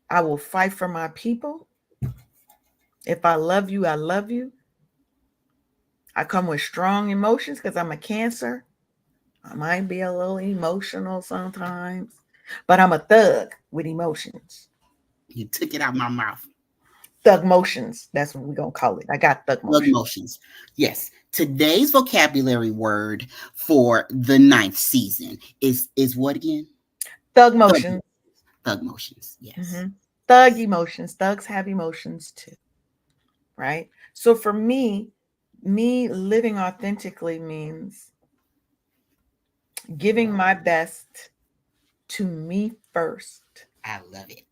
I will fight for my people. If I love you, I love you. I come with strong emotions because I'm a Cancer. I might be a little emotional sometimes, but I'm a thug with emotions. You took it out my mouth. Thug motions. That's what we're going to call it. I got thug Love motions. motions. Yes. Today's vocabulary word for the ninth season is what again? Thug Thug, motions. thug motions. Yes. Mm-hmm. Thug emotions. Thugs have emotions too, right? So for me living authentically means giving my best to me first I love it.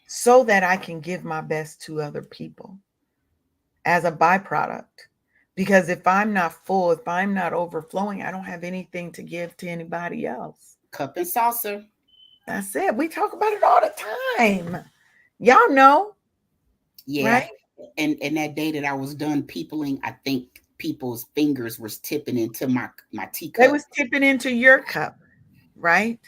so that I can give my best to other people as a byproduct. Because if I'm not full, if I'm not overflowing, I don't have anything to give to anybody else. Cup and saucer. That's it. We talk about it all the time. Y'all know, Yeah. right? And that day that I was done peopling, I think people's fingers was tipping into my They teacup. was tipping into your cup, right?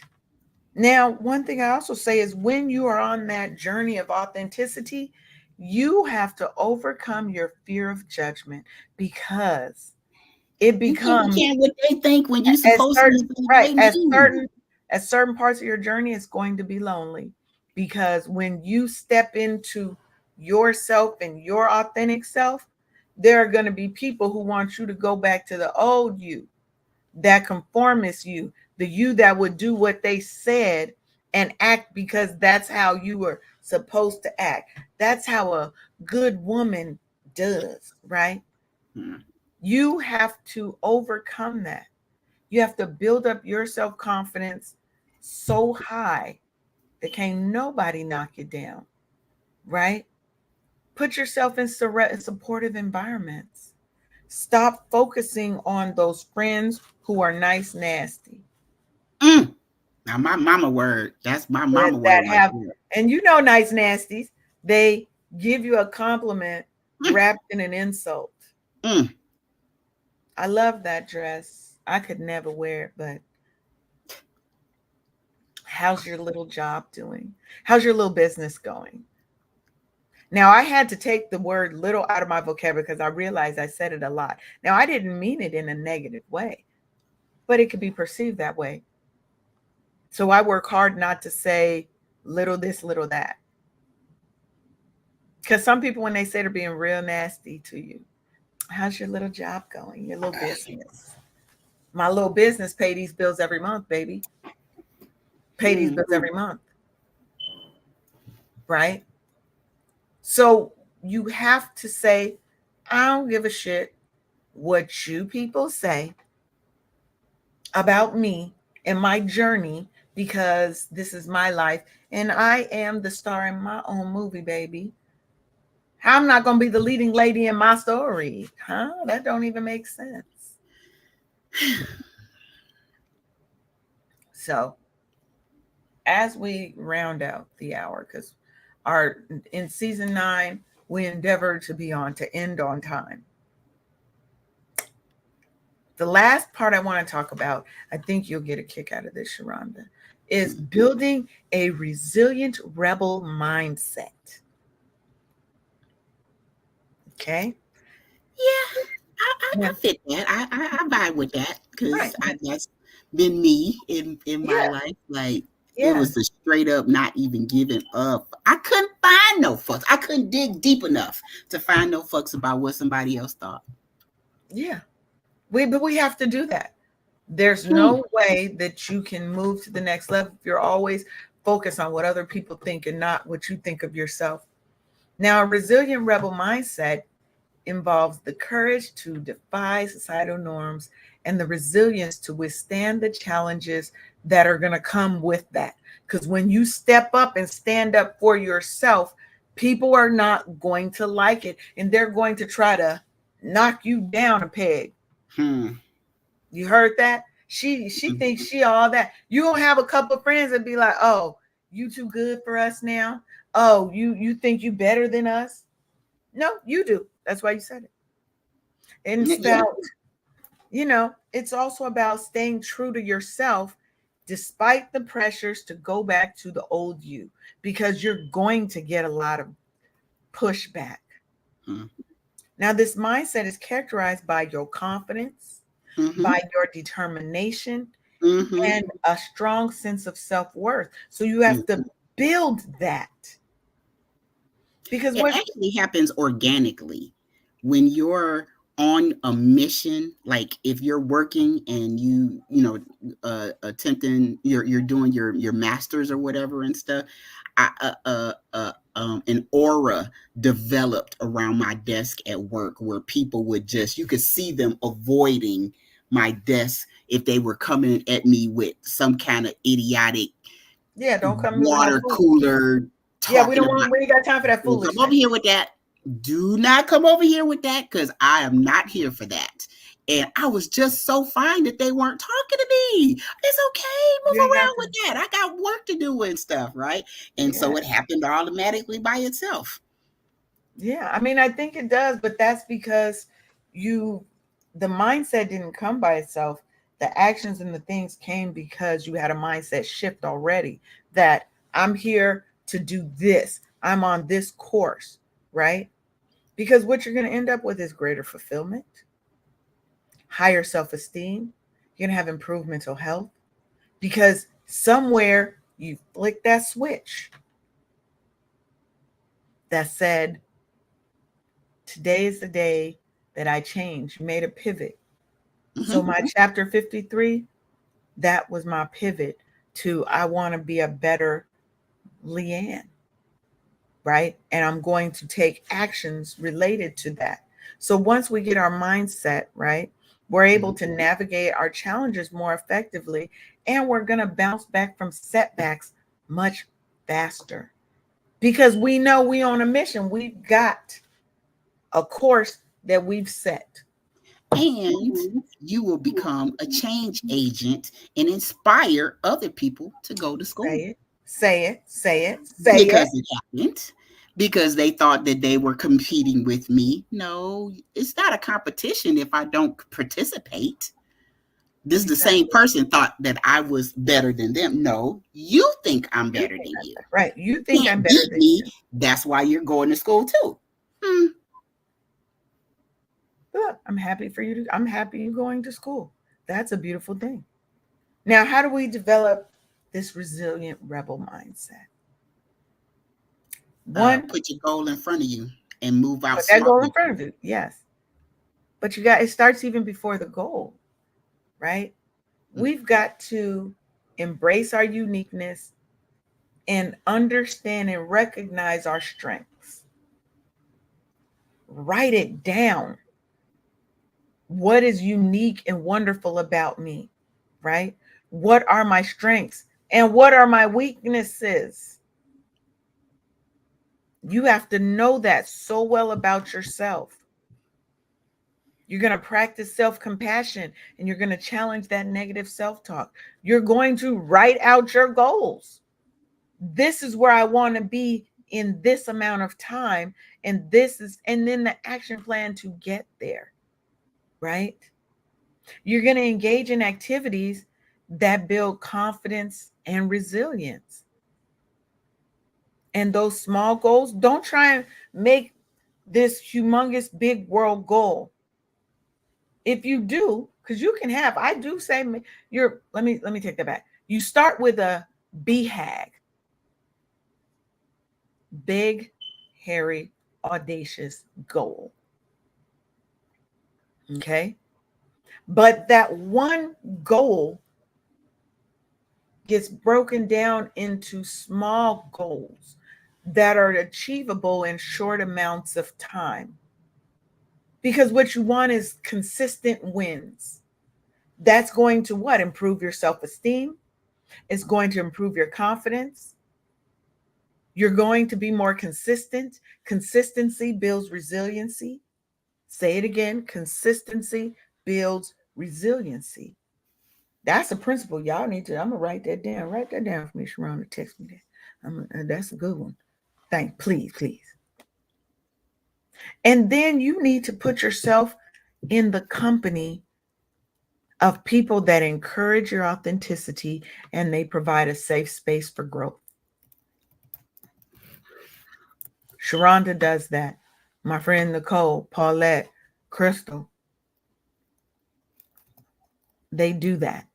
Now, one thing I also say is when you are on that journey of authenticity, you have to overcome your fear of judgment because it You can't be becomes caring what they think when you as supposed to certain be right celebrating you. as certain parts of your journey it's going to be lonely because when you step into yourself and your authentic self, there are going to be people who want you to go back to the old you, that conformist you, the you that would do what they said and act because that's how you were supposed to act. That's how a good woman does, right? Hmm. You have to overcome that. You have to build up your self confidence so high that can't nobody knock you down, right? Put yourself in supportive environments. Stop focusing on those friends who are nice, nasty. Mm. Now my mama word. That's my mama word That right have, there. and you know, nice nasties, they give you a compliment Mm. wrapped in an insult. Mm. I love that dress. I could never wear it, but how's your little job doing? How's your little business going? Now, I had to take the word little out of my vocabulary because I realized I said it a lot. Now, I didn't mean it in a negative way, but it could be perceived that way. So I work hard not to say little this, little that. Because some people, when they say they're being real nasty to you, how's your little job going? Your little business? My little business pay these bills every month, baby. Pay these Mm. bills every month, right? So you have to say, I don't give a shit what you people say about me and my journey because this is my life and I am the star in my own movie, baby. I'm not going to be the leading lady in my story. Huh? That don't even make sense. So, as we round out the hour, because our in season 9, we endeavor to be on to end on time. The last part I want to talk about, I think you'll get a kick out of this, Sharonda, is building a resilient rebel mindset. Okay? Yeah, I Yeah. fit that. I vibe with that Right. because that's been me in my Yeah. life. Like it Yeah. was the straight up not even giving up. I couldn't find no fucks. I couldn't dig deep enough to find no fucks about what somebody else thought. Yeah. But we have to do that. There's Hmm. no way that you can move to the next level if you're always focused on what other people think and not what you think of yourself. Now, a resilient rebel mindset involves the courage to defy societal norms and the resilience to withstand the challenges that are going to come with that. Because when you step up and stand up for yourself, people are not going to like it and they're going to try to knock you down a peg. Hmm. You heard that? She thinks she all that. You don't have a couple of friends that be like, "Oh, you too good for us now. Oh, you think you better than us?" No, you do. That's why you said it. And it's Yeah. about, it's also about staying true to yourself despite the pressures to go back to the old you because you're going to get a lot of pushback. Hmm. Now, this mindset is characterized by your confidence, Mm-hmm. by your determination, Mm-hmm. and a strong sense of self-worth. So you have to Mm-hmm. build that because It what actually happens organically when you're on a mission. Like if you're working and attempting, you're doing your masters or whatever and stuff. An aura developed around my desk at work where people would just, you could see them avoiding my desk if they were coming at me with some kind of idiotic yeah, don't come with no water food. cooler Yeah, we talking don't about, want we ain't got time for that don't come foolishness. over here with that. Do not come over here with that because I am not here for that. And I was just so fine that they weren't talking to me. It's okay. Move You ain't got around to. with that. I got work to do and stuff, right? And Yeah. so it happened automatically by itself. Yeah, I mean, I think it does, but that's because you, the mindset didn't come by itself. The actions and the things came because you had a mindset shift already that I'm here to do this. I'm on this course, right? Because what you're going to end up with is greater fulfillment, higher self esteem. You're going to have improved mental health because somewhere you flick that switch that said, today is the day that I changed, made a pivot. So my chapter 53, that was my pivot to I want to be a better Leanne, right? And I'm going to take actions related to that. So once we get our mindset, right, we're able to navigate our challenges more effectively, and we're going to bounce back from setbacks much faster because we know we on a mission. We've got a course that we've set. And you will become a change agent and inspire other people to go to school. Say it, say it, say it, say Because it. it happened. Because they thought that they were competing with me. No, it's not a competition if I don't participate. This is the same person thought that I was better than them. No, you think I'm better than you. Right. You think I'm Can't better beat than me. you. That's why you're going to school too. Look, I'm happy for you. I'm happy you're going to school. That's a beautiful thing. Now, how do we develop this resilient rebel mindset? One, put your goal in front of you and move out. put that goal in front of you. Yes. But it starts even before the goal, right? We've got to embrace our uniqueness and understand and recognize our strengths. Write it down. What is unique and wonderful about me, right? What are my strengths and what are my weaknesses? You have to know that so well about yourself. You're going to practice self-compassion and you're going to challenge that negative self-talk. You're going to write out your goals. This is where I want to be in this amount of time. And then the action plan to get there, right? You're going to engage in activities that build confidence and resilience. And those small goals, don't try and make this humongous big world goal. If you do, because you can have, I do say let me take that back. You start with a BHAG, big, hairy, audacious goal. Okay. But that one goal gets broken down into small goals that are achievable in short amounts of time. Because what you want is consistent wins. That's going to what? Improve your self-esteem. It's going to improve your confidence. You're going to be more consistent. Consistency builds resiliency. Say it again. Consistency builds resiliency. That's a principle y'all need to. I'm gonna write that down. Write that down for me, Sharon, to text me that. That's a good one. Please. And then you need to put yourself in the company of people that encourage your authenticity and they provide a safe space for growth. Sharonda does that. My friend Nicole, Paulette, Crystal, they do that.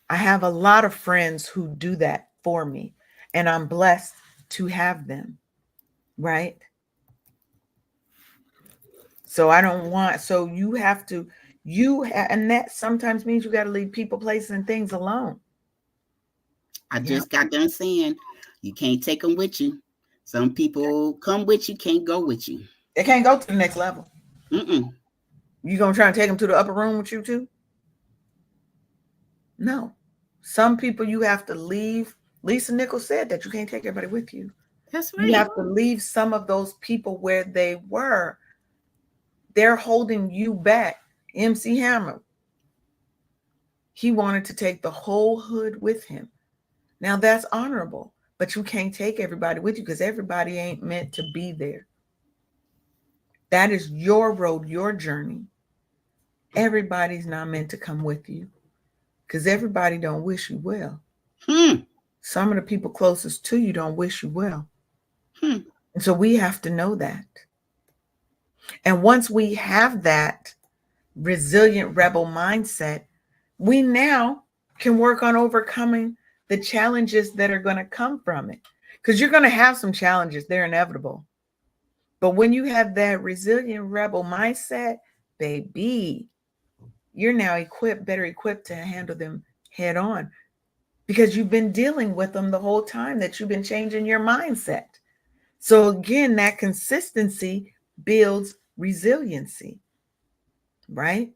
I have a lot of friends who do that for me, and I'm blessed to have them, right? So I don't want, so you have to, and that sometimes means you got to leave people, places, and things alone. I just got done saying, you can't take them with you. Some people come with you, can't go with you. They can't go to the next level. You gonna try and take them to the upper room with you too? No. Some people you have to leave. Lisa Nichols said that you can't take everybody with you. That's right. You have to leave some of those people where they were. They're holding you back. MC Hammer, he wanted to take the whole hood with him. Now that's honorable, but you can't take everybody with you because everybody ain't meant to be there. That is your road, your journey. Everybody's not meant to come with you because everybody don't wish you well. Some of the people closest to you don't wish you well. And so we have to know that. And once we have that resilient rebel mindset, we now can work on overcoming the challenges that are going to come from it. Because you're going to have some challenges. They're inevitable. But when you have that resilient rebel mindset, baby, you're now better equipped to handle them head on because you've been dealing with them the whole time that you've been changing your mindset. So again, that consistency builds resiliency, right?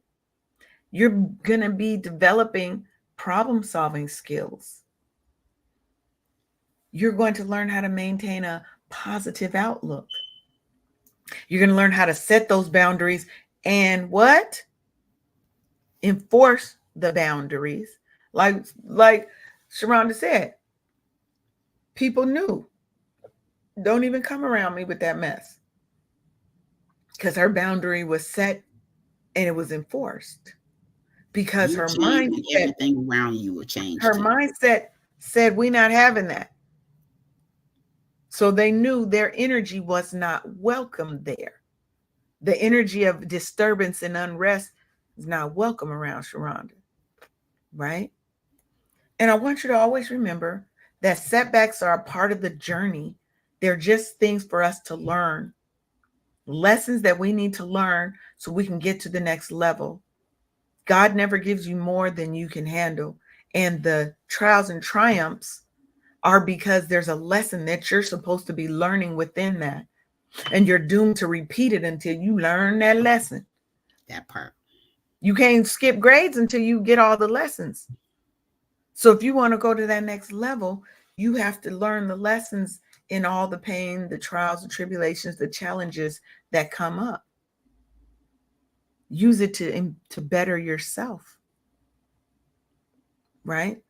You're going to be developing problem solving skills. You're going to learn how to maintain a positive outlook. You're going to learn how to set those boundaries and what? Enforce the boundaries. Like Sharonda said, people knew. Don't even come around me with that mess. Because her boundary was set and it was enforced. Because You change and everything around you will change her too. mindset said, we're not having that. So they knew their energy was not welcome there. The energy of disturbance and unrest is not welcome around Sharonda, right? And I want you to always remember that setbacks are a part of the journey. They're just things for us to learn, lessons that we need to learn so we can get to the next level. God never gives you more than you can handle. And the trials and triumphs are because there's a lesson that you're supposed to be learning within that. And you're doomed to repeat it until you learn that lesson. That part. You can't skip grades until you get all the lessons. So if you want to go to that next level, you have to learn the lessons in all the pain, the trials, the tribulations, the challenges that come up. Use it to better yourself, right?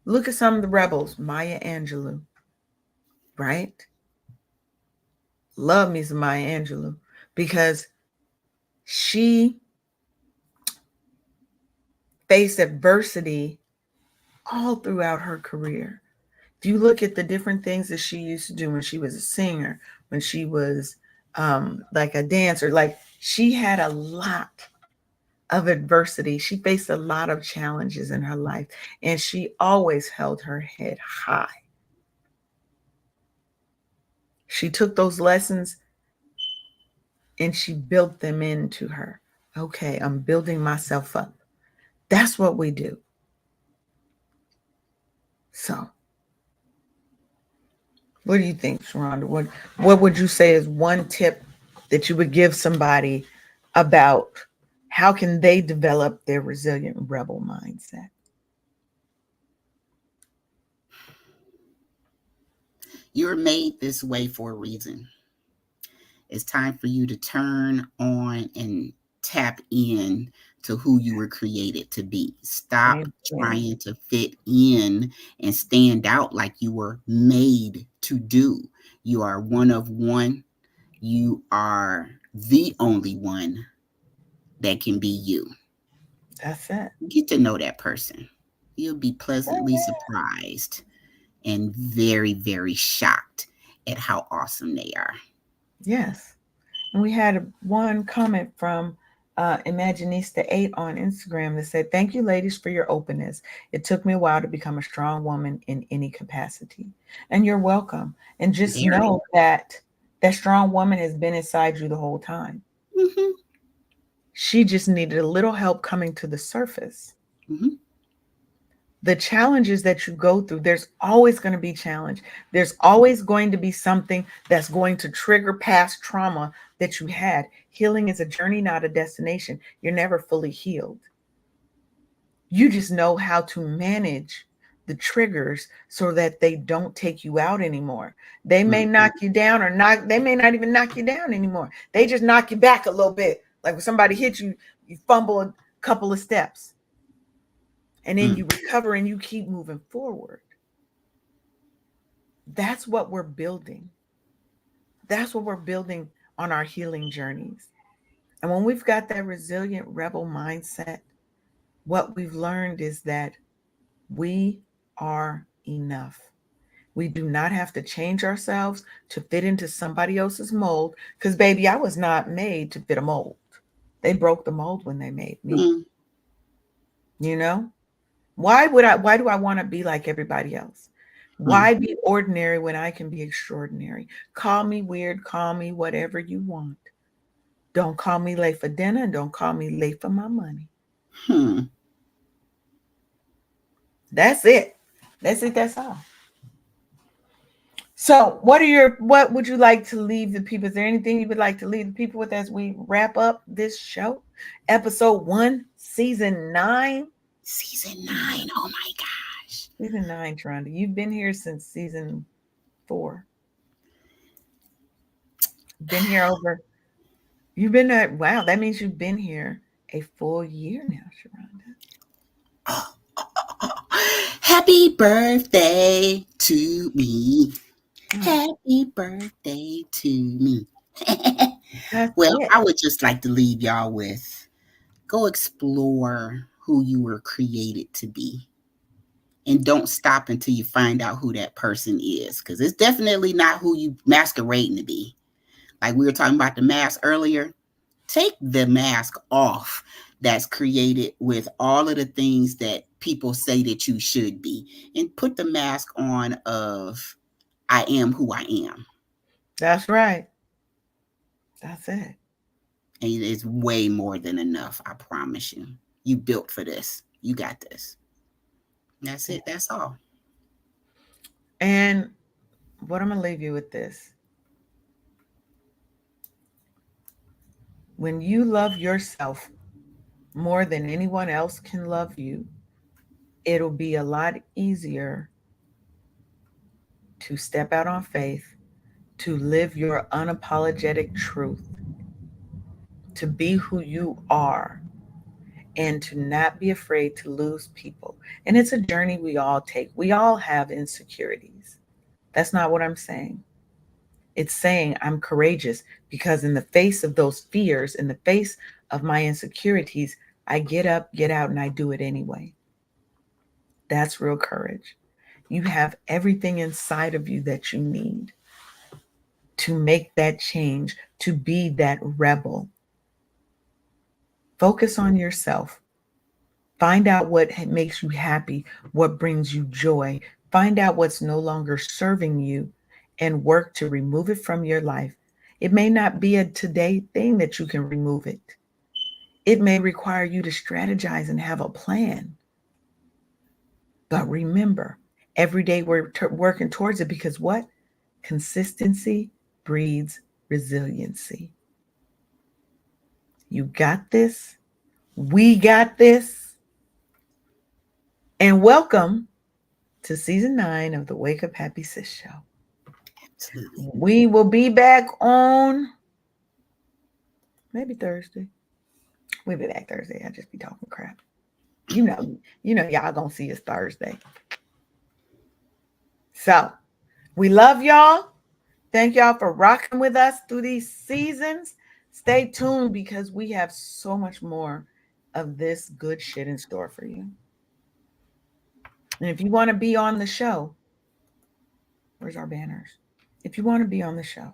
Look at some of the rebels, Maya Angelou, right? Love me some Maya Angelou because she faced adversity all throughout her career. If you look at the different things that she used to do when she was a singer, when she was like a dancer, like she had a lot of adversity. She faced a lot of challenges in her life, and she always held her head high. She took those lessons and she built them into her. Okay, I'm building myself up. That's what we do. So, what do you think, Sharonda? What would you say is one tip that you would give somebody about how can they develop their resilient rebel mindset? You're made this way for a reason. It's time for you to turn on and tap in to who you were created to be. Stop Amen. trying to fit in and stand out like you were made to do. You are one of one. You are the only one that can be you. That's it. Get to know that person. You'll be pleasantly surprised and very, very shocked at how awesome they are. Yes. And we had one comment from Imaginista8 on Instagram that said, "Thank you, ladies, for your openness. It took me a while to become a strong woman in any capacity." And you're welcome. And just Very. know that that strong woman has been inside you the whole time. Mm-hmm. She just needed a little help coming to the surface. Mm-hmm. The challenges that you go through, there's always going to be challenge. There's always going to be something that's going to trigger past trauma that you had. Healing is a journey, not a destination. You're never fully healed. You just know how to manage the triggers so that they don't take you out anymore. They may Mm-hmm. knock you down or not, they may not even knock you down anymore. They just knock you back a little bit. Like when somebody hits you, you fumble a couple of steps. And then you recover and you keep moving forward. That's what we're building. That's what we're building on our healing journeys. And when we've got that resilient rebel mindset, what we've learned is that we are enough. We do not have to change ourselves to fit into somebody else's mold. Because, baby, I was not made to fit a mold. They broke the mold when they made me. Mm-hmm. You know? Why do I want to be like everybody else? Why be ordinary when I can be extraordinary? Call me weird, call me whatever you want. Don't call me late for dinner, and don't call me late for my money. That's it. That's it. That's all. So, what would you like to leave the people? Is there anything you would like to leave the people with as we wrap up this show? Episode 1, season 9. Season 9. Oh my gosh. Season 9, Tronda. You've been here since season 4. Been here over. You've been there. Wow, that means you've been here a full year now, Sharonda. Happy birthday to me. Happy birthday to me. Well, I would just like to leave y'all with, go explore who you were created to be. And don't stop until you find out who that person is. Because it's definitely not who you masquerading to be. Like we were talking about the mask earlier. Take the mask off that's created with all of the things that people say that you should be. And put the mask on of, I am who I am. That's right. That's it. And it's way more than enough, I promise you. You built for this. You got this. That's it. That's all. And what I'm going to leave you with this. When you love yourself more than anyone else can love you, it'll be a lot easier to step out on faith, to live your unapologetic truth, to be who you are, and to not be afraid to lose people. And it's a journey we all take. We all have insecurities. That's not what I'm saying. It's saying I'm courageous because in the face of those fears, in the face of my insecurities, I get up, get out, and I do it anyway. That's real courage. You have everything inside of you that you need to make that change, to be that rebel. Focus on yourself. Find out what makes you happy, what brings you joy. Find out what's no longer serving you and work to remove it from your life. It may not be a today thing that you can remove it. It may require you to strategize and have a plan. But remember, every day we're working towards it because what? Consistency breeds resiliency. You got this. We got this. And welcome to season 9 of the Wake Up Happy Sis show. Absolutely. We will be back on maybe Thursday. We'll be back Thursday. I just be talking crap. You know, y'all gonna see us Thursday. So we love y'all. Thank y'all for rocking with us through these seasons. Stay tuned because we have so much more of this good shit in store for you. And if you want to be on the show, where's our banners? If you want to be on the show,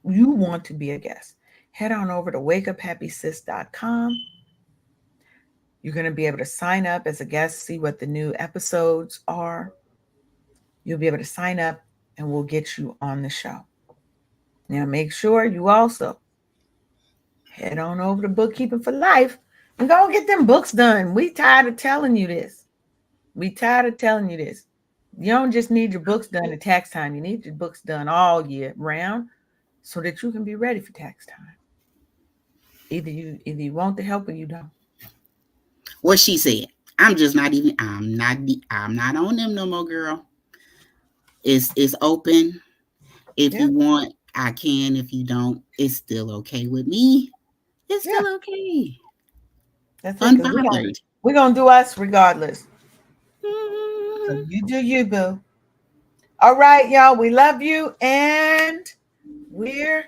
you want to be a guest, head on over to wakeuphappysis.com. You're going to be able to sign up as a guest, see what the new episodes are. You'll be able to sign up and we'll get you on the show. Now, make sure you also head on over to Bookkeeping for Life and go get them books done. We tired of telling you this. You don't just need your books done at tax time. You need your books done all year round so that you can be ready for tax time. Either you want the help or you don't. What she said. I'm not on them no more, girl. It's open. If you want, I can. If you don't, it's still okay with me. It's still okay. That's unbothered. We're gonna do us regardless. So you do you, boo. All right, y'all. We love you, and we're out.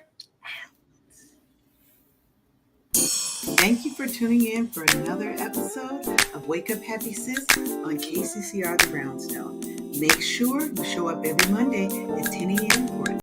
Thank you for tuning in for another episode of Wake Up Happy Sis on KCCR The Brownstone. Make sure you show up every Monday at 10 a.m. for